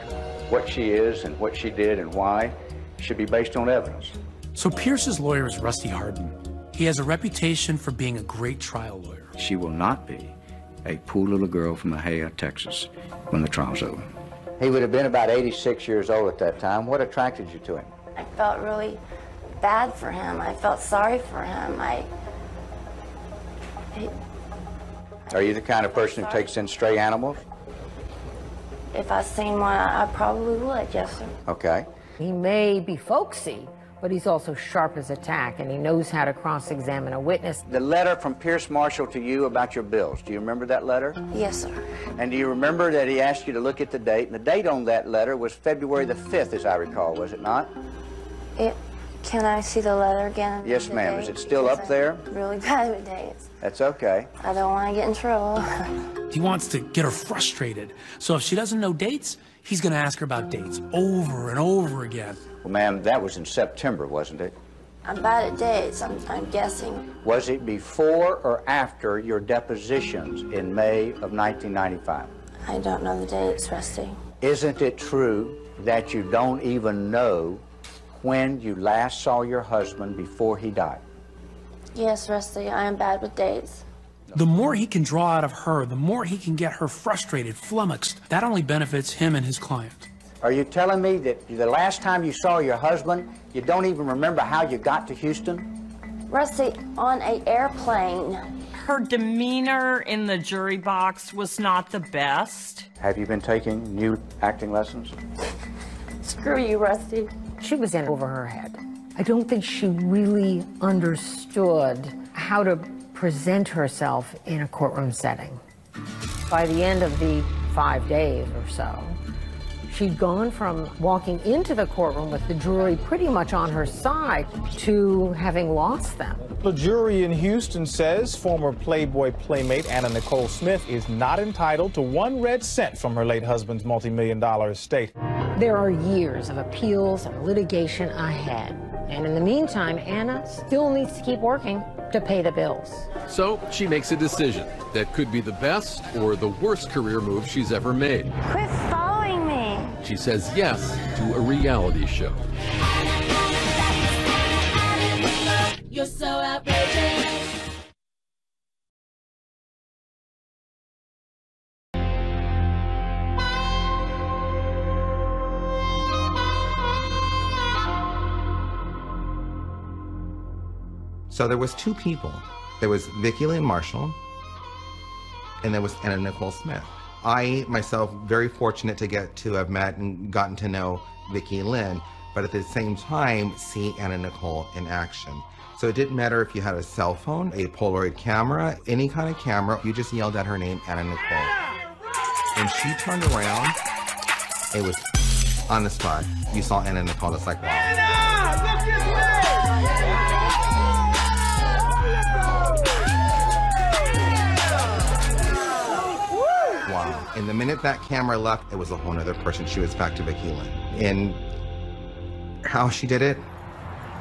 what she is and what she did and why should be based on evidence.
So Pierce's lawyer is Rusty Hardin. He has a reputation for being a great trial lawyer.
She will not be a poor little girl from Mahia, Texas, when the trial's over.
He would have been about 86 years old at that time. What attracted you to him?
I felt really bad for him. I felt sorry for him.
Are you the kind of person who takes in stray animals?
If I seen one, I probably would, yes, sir.
Okay.
He may be folksy, but he's also sharp as a tack, and he knows how to cross-examine a witness.
The letter from Pierce Marshall to you about your bills, do you remember that letter?
Yes, sir.
And do you remember that he asked you to look at the date? And the date on that letter was February the 5th, as I recall, was it not?
Can I see the letter again?
Yes, ma'am. Is it still up there?
I'm really bad with dates.
That's okay.
I don't want to get in trouble.
He wants to get her frustrated. So if she doesn't know dates, he's going to ask her about dates over and over again.
Well, ma'am, that was in September, wasn't it?
I'm bad at dates, I'm guessing.
Was it before or after your depositions in May of 1995?
I don't know the dates, Rusty.
Isn't it true that you don't even know when you last saw your husband before he died?
Yes, Rusty, I am bad with dates.
The more he can draw out of her, the more he can get her frustrated, flummoxed. That only benefits him and his client.
Are you telling me that the last time you saw your husband, you don't even remember how you got to Houston?
Rusty, on an airplane.
Her demeanor in the jury box was not the best.
Have you been taking new acting lessons?
Screw you, Rusty.
She was in over her head. I don't think she really understood how to present herself in a courtroom setting. By the end of the 5 days or so, she'd gone from walking into the courtroom with the jury pretty much on her side to having lost them.
The jury in Houston says former Playboy playmate Anna Nicole Smith is not entitled to 1 red cent from her late husband's multi-million-dollar estate.
There are years of appeals and litigation ahead. And in the meantime, Anna still needs to keep working to pay the bills.
So she makes a decision that could be the best or the worst career move she's ever made.
Quit following me.
She says yes to a reality show.
You're so outrageous.
So there was 2 people. There was Vicki Lynn Marshall, and there was Anna Nicole Smith. I, myself, very fortunate to get to have met and gotten to know Vicki Lynn, but at the same time, see Anna Nicole in action. So it didn't matter if you had a cell phone, a Polaroid camera, any kind of camera, you just yelled at her name, Anna Nicole. When she turned around, it was on the spot. You saw Anna Nicole, it's like, wow.
Anna, look this way!
Wow. And the minute that camera left, it was a whole other person. She was back to Vicki Lynn. And how she did it,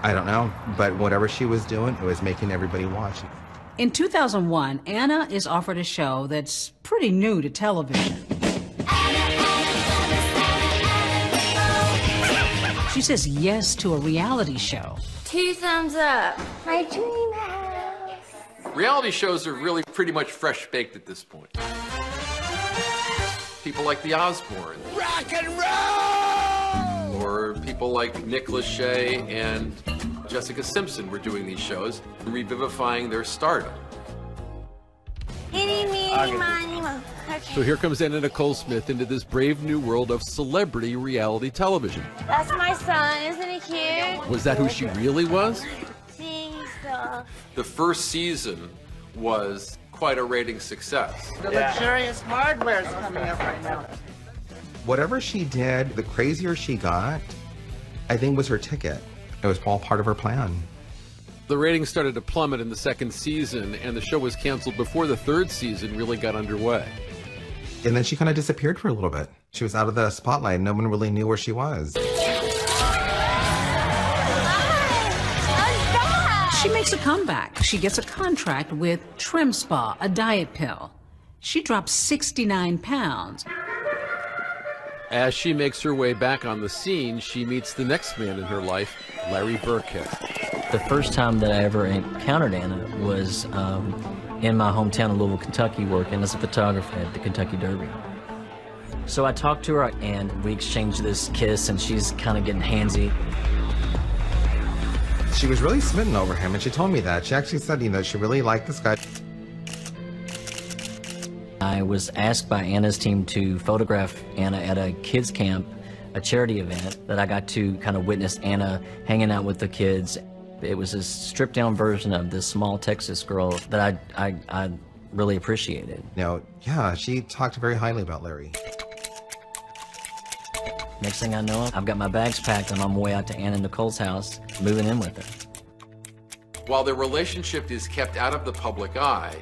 I don't know. But whatever she was doing, it was making everybody watch.
In 2001, Anna is offered a show that's pretty new to television. She says yes to a reality show.
2 thumbs up. My dream house.
Reality shows are really pretty much fresh baked at this point. People like the Osbournes.
Rock and roll!
Or people like Nick Lachey and Jessica Simpson were doing these shows, revivifying their stardom.
So here comes Anna Nicole Smith into this brave new world of celebrity reality television.
That's my son, isn't he cute?
Was that who she really was?
The first season was quite a rating success.
The luxurious hardware is coming up right now.
Whatever she did, the crazier she got, I think was her ticket. It was all part of her plan.
The ratings started to plummet in the second season, and the show was canceled before the third season really got underway.
And then she kind of disappeared for a little bit. She was out of the spotlight. No one really knew where she was.
She makes a comeback. She gets a contract with Trim Spa, a diet pill. She drops 69 pounds.
As she makes her way back on the scene, she meets the next man in her life, Larry Burkhead.
The first time that I ever encountered Anna was in my hometown of Louisville, Kentucky, working as a photographer at the Kentucky Derby. So I talked to her, and we exchanged this kiss, and she's kind of getting handsy.
She was really smitten over him, and she told me that. She actually said, you know, she really liked this guy.
I was asked by Anna's team to photograph Anna at a kids camp, a charity event, that I got to kind of witness Anna hanging out with the kids. It was a stripped down version of this small Texas girl that I really appreciated.
You know, yeah, she talked very highly about Larry.
Next thing I know, I've got my bags packed and I'm on my way out to Anna and Nicole's house, moving in with her.
While their relationship is kept out of the public eye,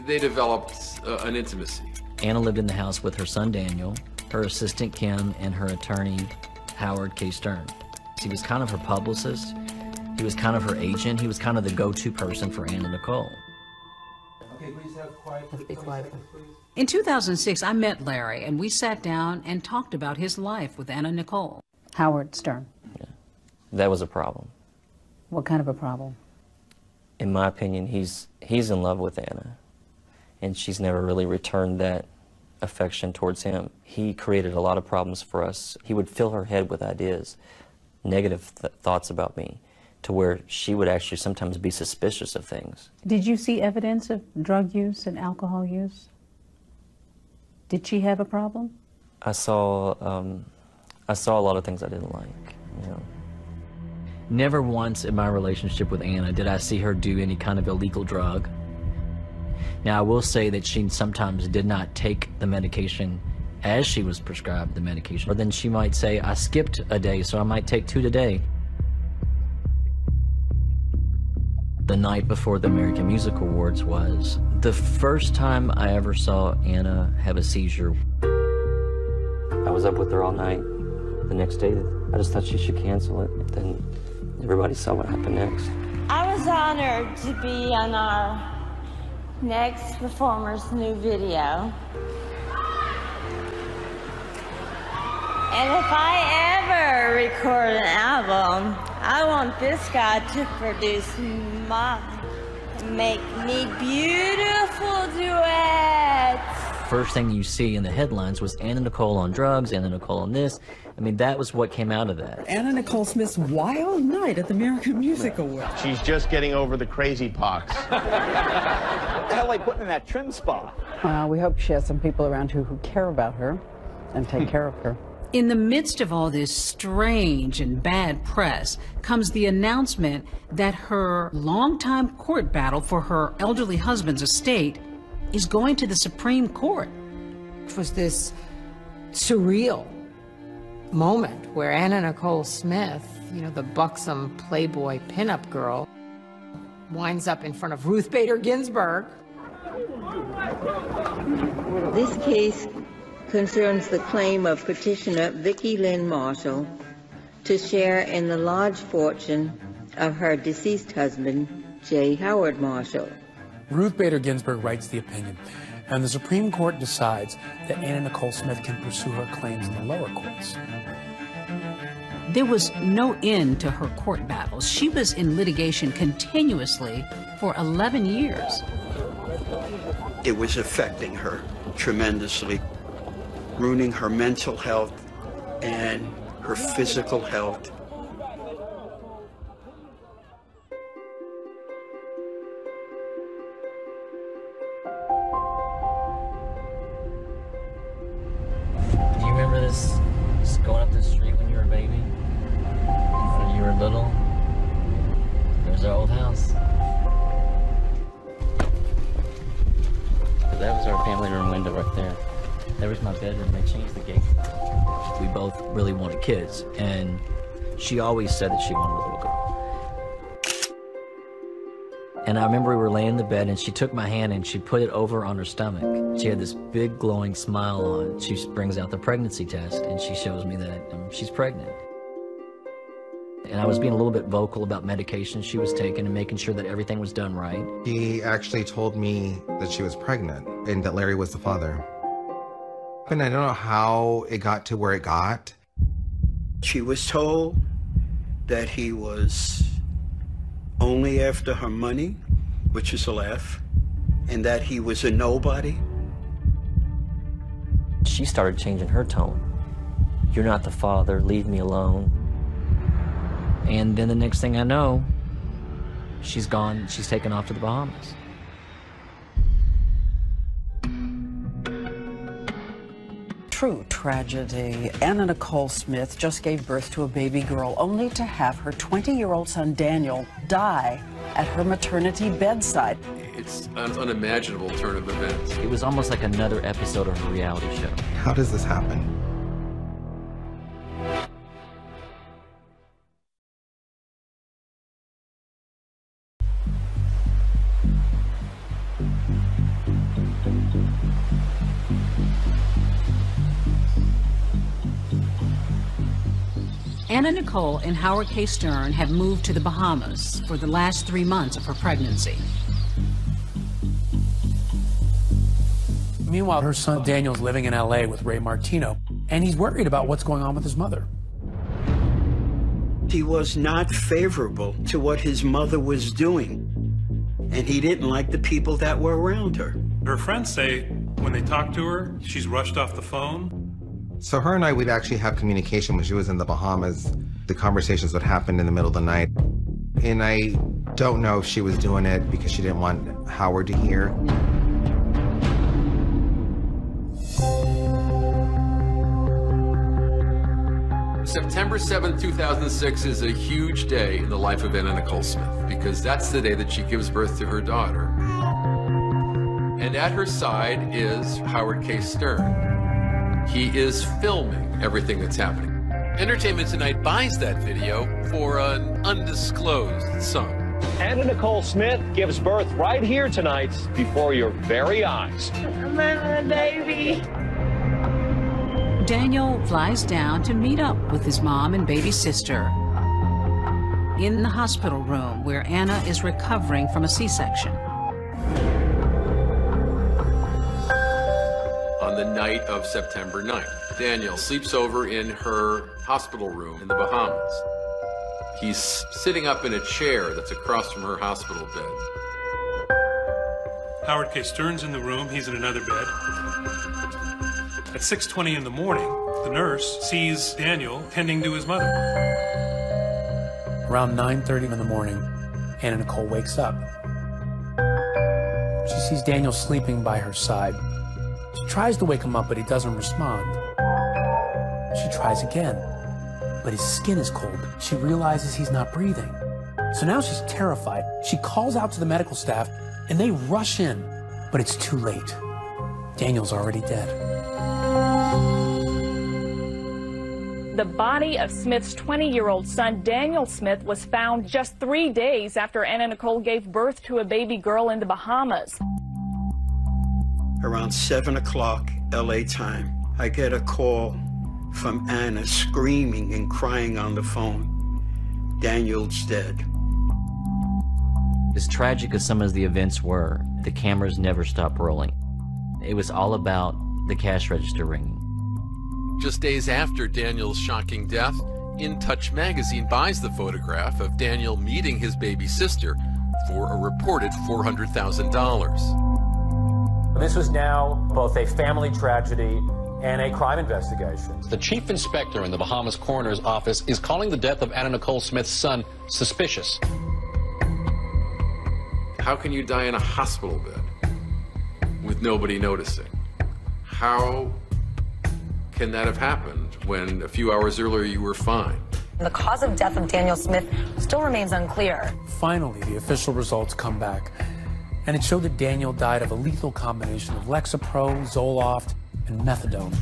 they developed an intimacy.
Anna lived in the house with her son Daniel, her assistant Kim, and her attorney Howard K. Stern. He was kind of her publicist. He was kind of her agent. He was kind of the go-to person for Anna and Nicole.
Okay, please have quiet.
Let's be quiet.
In 2006, I met Larry, and we sat down and talked about his life with Anna Nicole.
Howard Stern.
Yeah. That was a problem.
What kind of a problem?
In my opinion, he's in love with Anna, and she's never really returned that affection towards him. He created a lot of problems for us. He would fill her head with ideas, negative thoughts about me, to where she would actually sometimes be suspicious of things.
Did you see evidence of drug use and alcohol use? Did she have a problem?
I saw a lot of things I didn't like, you know. Never once in my relationship with Anna did I see her do any kind of illegal drug. Now, I will say that she sometimes did not take the medication as she was prescribed the medication. Or then she might say, I skipped a day, so I might take 2 today. The night before the American Music Awards was the first time I ever saw Anna have a seizure. I was up with her all night. The next day, I just thought she should cancel it. Then everybody saw what happened next.
I was honored to be on our next performer's new video. And if I ever record an album, I want this guy to produce make me beautiful duets.
First thing you see in the headlines was Anna Nicole on drugs, Anna Nicole on this. I mean, that was what came out of that.
Anna Nicole Smith's wild night at the American Music Awards.
She's just getting over the crazy pox.
What the hell are they putting in that Trim Spa?
Well, we hope she has some people around who care about her and take care of her.
In the midst of all this strange and bad press comes the announcement that her longtime court battle for her elderly husband's estate is going to the Supreme Court.
It was this surreal moment where Anna Nicole Smith, you know, the buxom Playboy pinup girl, winds up in front of Ruth Bader Ginsburg.
This case concerns the claim of petitioner Vicki Lynn Marshall to share in the large fortune of her deceased husband, J. Howard Marshall.
Ruth Bader Ginsburg writes the opinion, and the Supreme Court decides that Anna Nicole Smith can pursue her claims in the lower courts.
There was no end to her court battles. She was in litigation continuously for 11 years.
It was affecting her tremendously, ruining her mental health and her physical health.
Do you remember this going up the street when you were a baby? When you were little? There's our old house. That was our family room window right there. There was my bedroom. They changed the gate. We both really wanted kids, and she always said that she wanted a little girl. And I remember we were laying in the bed, and she took my hand and she put it over on her stomach. She had this big glowing smile on. She brings out the pregnancy test, and she shows me that she's pregnant. And I was being a little bit vocal about medications she was taking and making sure that everything was done right.
She actually told me that she was pregnant and that Larry was the father. And I don't know how it got to where it got.
She was told that he was only after her money, which is a laugh, and that he was a nobody.
She started changing her tone. You're not the father, leave me alone.
And then the next thing I know, she's gone, she's taken off to the Bahamas.
True tragedy. Anna Nicole Smith just gave birth to a baby girl, only to have her 20-year-old son Daniel die at her maternity bedside.
It's an unimaginable turn of events.
It was almost like another episode of a reality show.
How does this happen?
Anna Nicole and Howard K. Stern have moved to the Bahamas for the last 3 months of her pregnancy.
Meanwhile, her son Daniel's living in LA with Ray Martino, and he's worried about what's going on with his mother.
He was not favorable to what his mother was doing, and he didn't like the people that were around her.
Her friends say when they talk to her, she's rushed off the phone.
So her and I would actually have communication when she was in the Bahamas. The conversations would happen in the middle of the night. And I don't know if she was doing it because she didn't want Howard to hear.
September 7th, 2006 is a huge day in the life of Anna Nicole Smith because that's the day that she gives birth to her daughter. And at her side is Howard K. Stern. He is filming everything that's happening. Entertainment Tonight buys that video for an undisclosed sum.
Anna Nicole Smith gives birth right here tonight before your very eyes.
I'm having a baby.
Daniel flies down to meet up with his mom and baby sister in the hospital room where Anna is recovering from a C-section.
On the night of September 9th, Daniel sleeps over in her hospital room in the Bahamas. He's sitting up in a chair that's across from her hospital bed.
Howard K. Stern's in the room. He's in another bed. At 6:20 in the morning, the nurse sees Daniel tending to his mother.
Around 9:30 in the morning, Anna Nicole wakes up. She sees Daniel sleeping by her side. She tries to wake him up, but he doesn't respond. She tries again, but his skin is cold. She realizes he's not breathing. So now she's terrified. She calls out to the medical staff, and they rush in, but it's too late. Daniel's already dead.
The body of Smith's 20-year-old son, Daniel Smith, was found just 3 days after Anna Nicole gave birth to a baby girl in the Bahamas.
Around 7 o'clock LA time, I get a call from Anna screaming and crying on the phone. Daniel's dead.
As tragic as some of the events were, the cameras never stopped rolling. It was all about the cash register ringing.
Just days after Daniel's shocking death, In Touch magazine buys the photograph of Daniel meeting his baby sister for a reported $400,000.
This is now both a family tragedy and a crime investigation.
The chief inspector in the Bahamas coroner's office is calling the death of Anna Nicole Smith's son suspicious.
How can you die in a hospital bed with nobody noticing? How can that have happened when a few hours earlier you were fine?
The cause of death of Daniel Smith still remains unclear.
Finally, the official results come back, and it showed that Daniel died of a lethal combination of Lexapro, Zoloft, and methadone.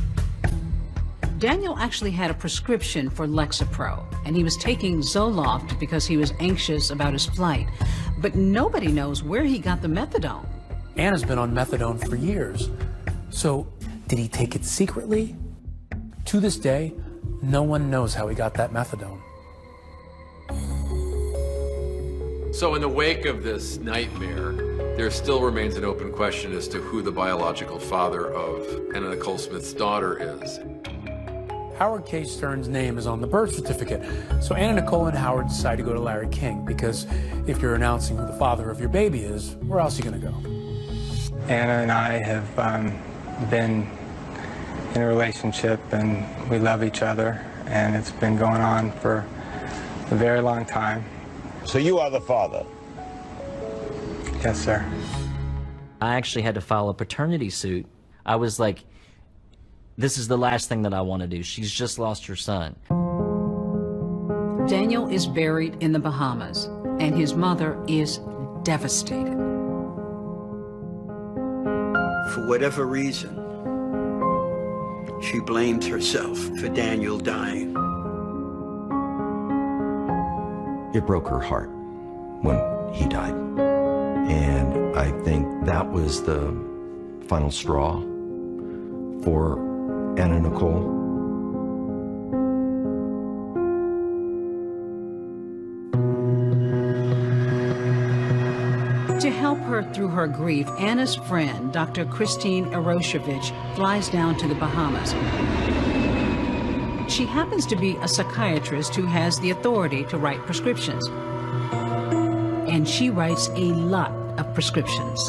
Daniel actually had a prescription for Lexapro, and he was taking Zoloft because he was anxious about his flight. But nobody knows where he got the methadone.
Anna's been on methadone for years. So, did he take it secretly? To this day, no one knows how he got that methadone.
So in the wake of this nightmare, there still remains an open question as to who the biological father of Anna Nicole Smith's daughter is.
Howard K. Stern's name is on the birth certificate, so Anna Nicole and Howard decide to go to Larry King, because if you're announcing who the father of your baby is, where else are you going to go?
Anna and I have been in a relationship, and we love each other, and it's been going on for a very long time.
So you are the father?
Yes, sir.
I actually had to file a paternity suit. I was like, this is the last thing that I want to do. She's just lost her son.
Daniel is buried in the Bahamas, and his mother is devastated.
For whatever reason, she blamed herself for Daniel dying.
It broke her heart when he died. And I think that was the final straw for Anna Nicole.
To help her through her grief, Anna's friend, Dr. Christine Eroshevich, flies down to the Bahamas. She happens to be a psychiatrist who has the authority to write prescriptions. And she writes a lot of prescriptions.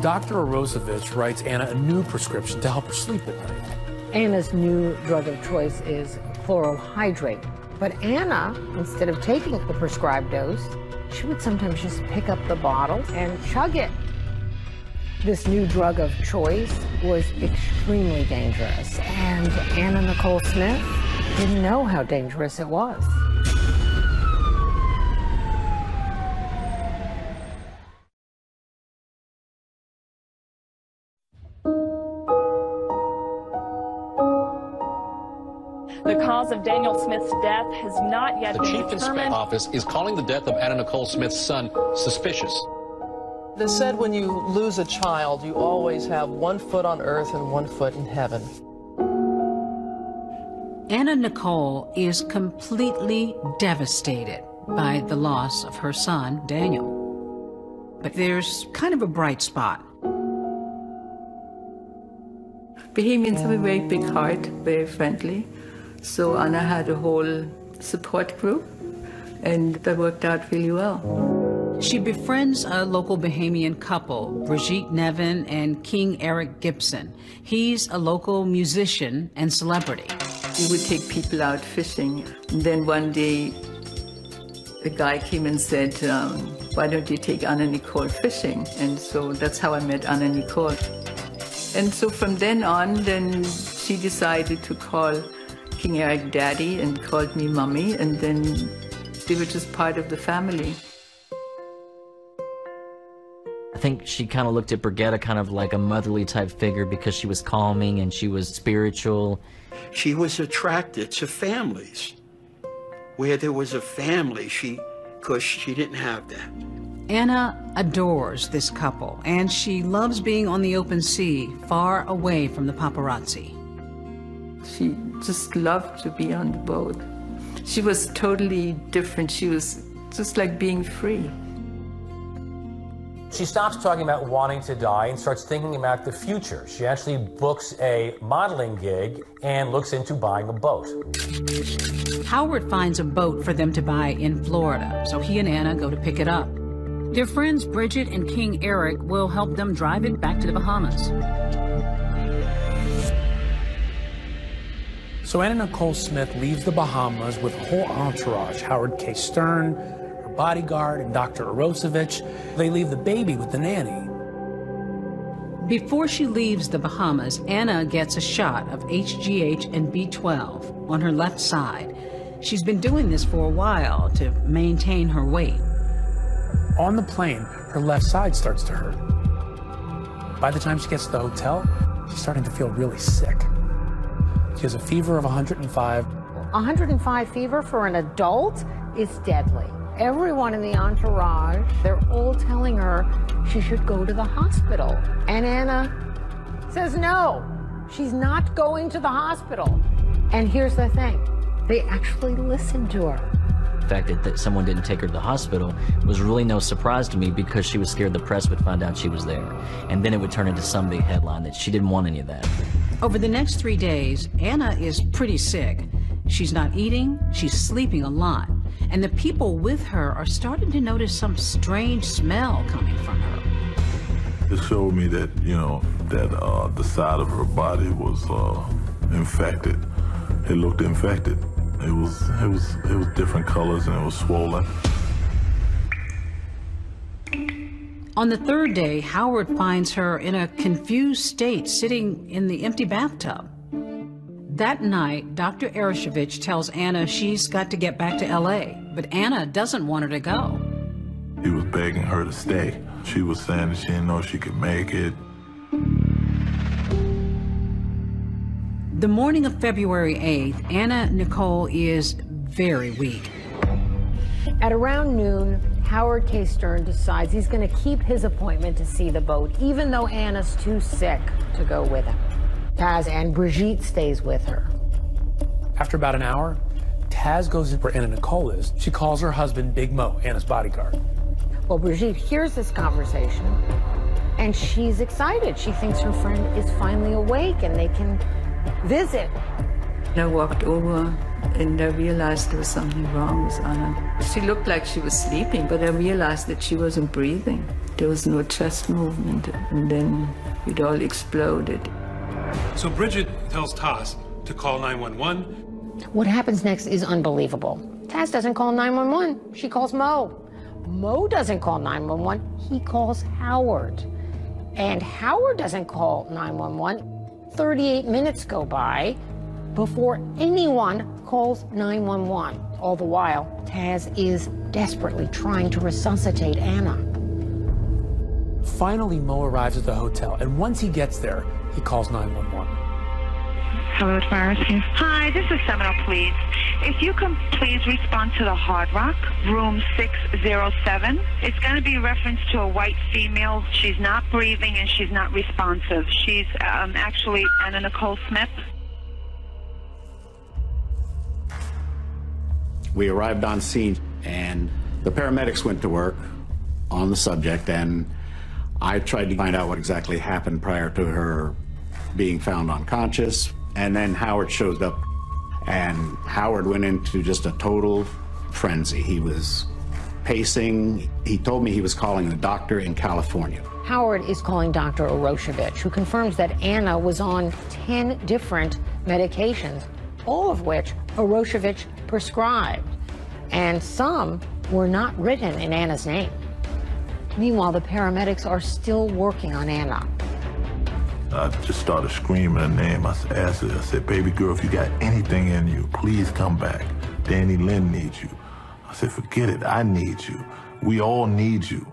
Dr. Eroshevich writes Anna a new prescription to help her sleep at night.
Anna's new drug of choice is chlorohydrate. But Anna, instead of taking the prescribed dose, she would sometimes just pick up the bottle and chug it. This new drug of choice was extremely dangerous, and Anna Nicole Smith didn't know how dangerous it was.
The cause of Daniel Smith's death has not yet been determined.
The Chief Inspector's Office is calling the death of Anna Nicole Smith's son suspicious.
They said when you lose a child, you always have one foot on earth and one foot in heaven.
Anna Nicole is completely devastated by the loss of her son, Daniel. But there's kind of a bright spot.
Bahamians have a very big heart, very friendly. So Anna had a whole support group, and that worked out really well.
She befriends a local Bahamian couple, Brigitte Nevin and King Eric Gibson. He's a local musician and celebrity.
We would take people out fishing. And then one day, a guy came and said, why don't you take Anna Nicole fishing? And so that's how I met Anna Nicole. And so from then on, then she decided to call King Eric Daddy and called me Mommy, and then they were just part of the family.
I think she kind of looked at Brigitte kind of like a motherly type figure because she was calming and she was spiritual.
She was attracted to families. Where there was a family, because she didn't have that.
Anna adores this couple, and she loves being on the open sea, far away from the paparazzi.
She just loved to be on the boat. She was totally different. She was just like being free.
She stops talking about wanting to die and starts thinking about the future. She actually books a modeling gig and looks into buying a boat.
Howard finds a boat for them to buy in Florida, so he and Anna go to pick it up. Their friends Bridget and King Eric will help them drive it back to the Bahamas.
So Anna Nicole Smith leaves the Bahamas with a whole entourage, Howard K. Stern, her bodyguard, and Dr. Eroshevich. They leave the baby with the nanny.
Before she leaves the Bahamas, Anna gets a shot of HGH and B12 on her left side. She's been doing this for a while to maintain her weight.
On the plane, her left side starts to hurt. By the time she gets to the hotel, she's starting to feel really sick. She has a fever of 105.
105 fever for an adult is deadly. Everyone in the entourage, they're all telling her she should go to the hospital. And Anna says no, she's not going to the hospital. And here's the thing, they actually listened to her.
The fact that someone didn't take her to the hospital was really no surprise to me because she was scared the press would find out she was there. And then it would turn into some big headline that she didn't want any of that.
Over the next 3 days, Anna is pretty sick. She's not eating, she's sleeping a lot. And the people with her are starting to notice some strange smell coming from her.
It showed me that, that the side of her body was infected. It looked infected. It was different colors and it was swollen.
On the third day, Howard finds her in a confused state, sitting in the empty bathtub. That night, Dr. Ereshevich tells Anna she's got to get back to LA, but Anna doesn't want her to go.
He was begging her to stay. She was saying that she didn't know she could make it.
The morning of February 8th, Anna Nicole is very weak.
At around noon, Howard K. Stern decides he's going to keep his appointment to see the boat, even though Anna's too sick to go with him. Taz and Brigitte stays with her.
After about an hour, Taz goes in where Anna Nicole is. She calls her husband, Big Mo, Anna's bodyguard.
Well, Brigitte hears this conversation, and she's excited. She thinks her friend is finally awake and they can visit.
I walked over and I realized there was something wrong with Anna. She looked like she was sleeping, but I realized that she wasn't breathing. There was no chest movement, and then it all exploded.
So Bridget tells Taz to call 911.
What happens next is unbelievable. Taz doesn't call 911, she calls Mo. Mo doesn't call 911, he calls Howard. And Howard doesn't call 911. 38 minutes go by before anyone calls 911. All the while, Taz is desperately trying to resuscitate Anna.
Finally, Mo arrives at the hotel, and once he gets there, he calls 911.
Hello, it's Myra. Hi, this is Seminole Police. If you can please respond to the Hard Rock, room 607. It's going to be a reference to a white female. She's not breathing and she's not responsive. She's actually Anna Nicole Smith.
We arrived on scene and the paramedics went to work on the subject, and I tried to find out what exactly happened prior to her being found unconscious. And then Howard showed up, and Howard went into just a total frenzy. He was pacing. He told me he was calling a doctor in California.
Howard is calling Dr. Ereshevich, who confirms that Anna was on 10 different medications, all of which Ereshevich prescribed, and some were not written in Anna's name. Meanwhile, the paramedics are still working on Anna.
I just started screaming her name. I asked her, I said, baby girl, if you got anything in you, please come back. Danny Lynn needs you. I said, forget it, I need you. We all need you.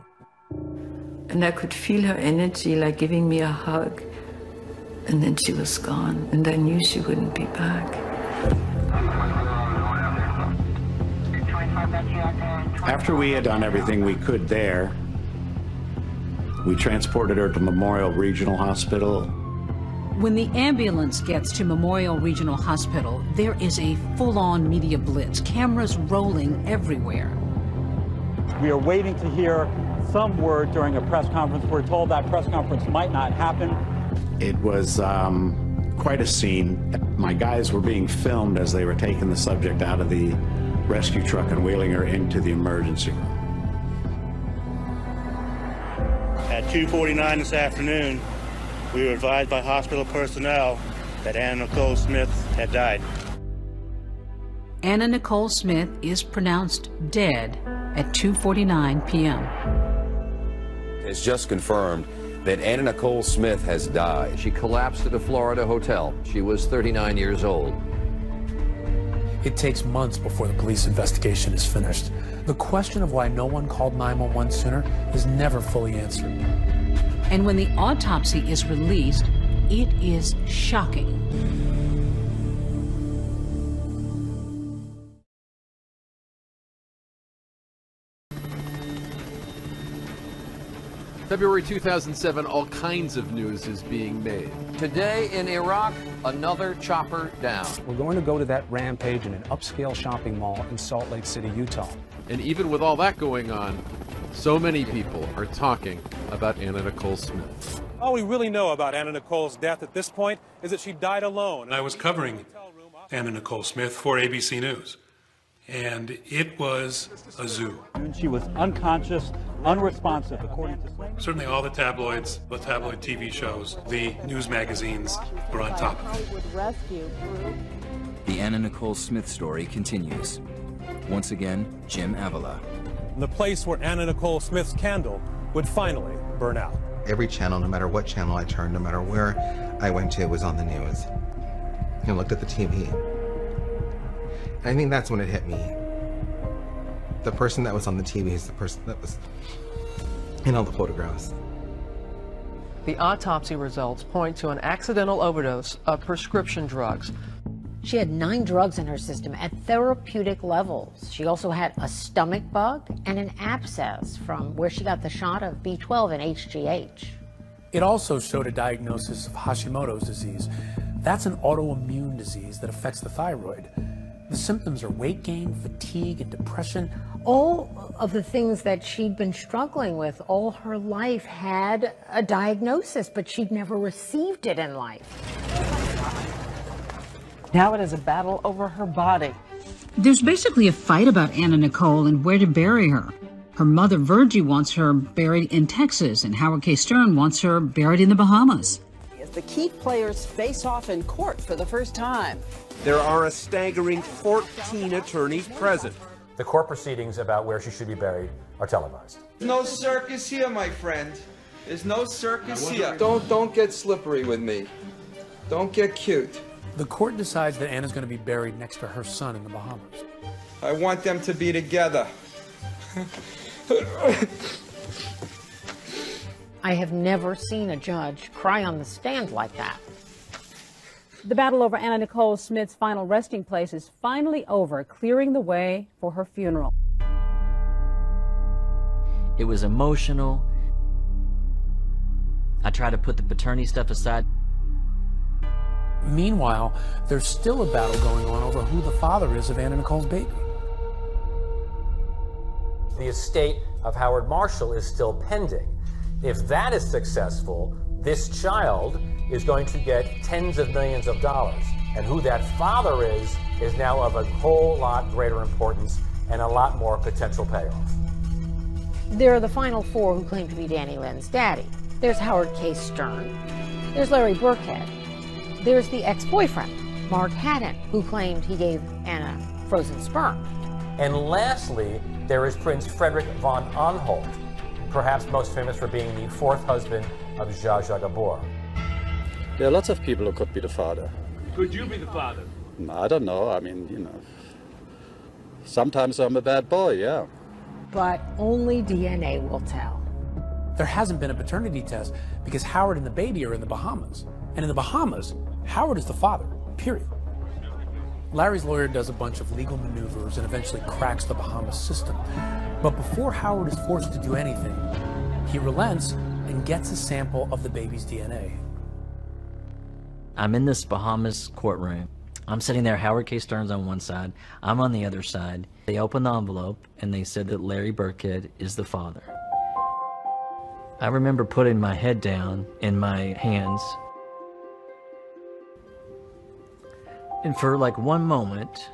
And I could feel her energy like giving me a hug. And then she was gone, and I knew she wouldn't be back.
After we had done everything we could there, we transported her to Memorial Regional Hospital.
When the ambulance gets to Memorial Regional Hospital, there is a full-on media blitz, cameras rolling everywhere.
We are waiting to hear some word during a press conference. We're told that press conference might not happen.
It was quite a scene. My guys were being filmed as they were taking the subject out of the rescue truck and wheeling her into the emergency room.
At 2:49 this afternoon, we were advised by hospital personnel that Anna Nicole Smith had died.
Anna Nicole Smith is pronounced dead at 2:49 p.m.
It's just confirmed that Anna Nicole Smith has died. She collapsed at a Florida hotel. She was 39 years old.
It takes months before the police investigation is finished. The question of why no one called 911 sooner is never fully answered.
And when the autopsy is released, it is shocking.
February 2007, all kinds of news is being made.
Today in Iraq, another chopper down.
We're going to go to that rampage in an upscale shopping mall in Salt Lake City, Utah.
And even with all that going on, so many people are talking about Anna Nicole Smith.
All we really know about Anna Nicole's death at this point is that she died alone.
I was covering Anna Nicole Smith for ABC News, and it was a zoo.
She was unconscious, unresponsive, according to...
Certainly all the tabloids, the tabloid TV shows, the news magazines were on top of it.
The Anna Nicole Smith story continues. Once again, Jim Avila.
The place where Anna Nicole Smith's candle would finally burn out.
Every channel, no matter what channel I turned, no matter where I went to, was on the news. I looked at the TV. And I think that's when it hit me. The person that was on the TV is the person that was in all the photographs.
The autopsy results point to an accidental overdose of prescription drugs.
She had 9 drugs in her system at therapeutic levels. She also had a stomach bug and an abscess from where she got the shot of B12 and HGH.
It also showed a diagnosis of Hashimoto's disease. That's an autoimmune disease that affects the thyroid. The symptoms are weight gain, fatigue, and depression.
All of the things that she'd been struggling with all her life had a diagnosis, but she'd never received it in life.
Now it is a battle over her body.
There's basically a fight about Anna Nicole and where to bury her. Her mother, Virgie, wants her buried in Texas, and Howard K. Stern wants her buried in the Bahamas.
The key players face off in court for the first time.
There are a staggering 14 attorneys present.
The court proceedings about where she should be buried are televised.
No circus here, my friend. There's no circus here. Don't get slippery with me. Don't get cute.
The court decides that Anna's going to be buried next to her son in the Bahamas.
I want them to be together.
I have never seen a judge cry on the stand like that.
The battle over Anna Nicole Smith's final resting place is finally over, clearing the way for her funeral.
It was emotional. I tried to put the paternity stuff aside.
Meanwhile, there's still a battle going on over who the father is of Anna Nicole's baby.
The estate of Howard Marshall is still pending. If that is successful, this child is going to get tens of millions of dollars. And who that father is now of a whole lot greater importance and a lot more potential payoff.
There are the final 4 who claim to be Danny Lynn's daddy. There's Howard K. Stern. There's Larry Burkhead. There's the ex-boyfriend, Mark Haddon, who claimed he gave Anna frozen sperm.
And lastly, there is Prince Frederick von Anhalt, perhaps most famous for being the 4th husband of Zsa Zsa Gabor.
There are lots of people who could be the father.
Could you be the father?
I don't know. I mean, you know, sometimes I'm a bad boy, yeah.
But only DNA will tell.
There hasn't been a paternity test because Howard and the baby are in the Bahamas. And in the Bahamas, Howard is the father, period. Larry's lawyer does a bunch of legal maneuvers and eventually cracks the Bahamas system. But before Howard is forced to do anything, he relents and gets a sample of the baby's DNA.
I'm in this Bahamas courtroom. I'm sitting there, Howard K. Stern's on one side, I'm on the other side. They opened the envelope and they said that Larry Burkhead is the father. I remember putting my head down in my hands. And for like one moment,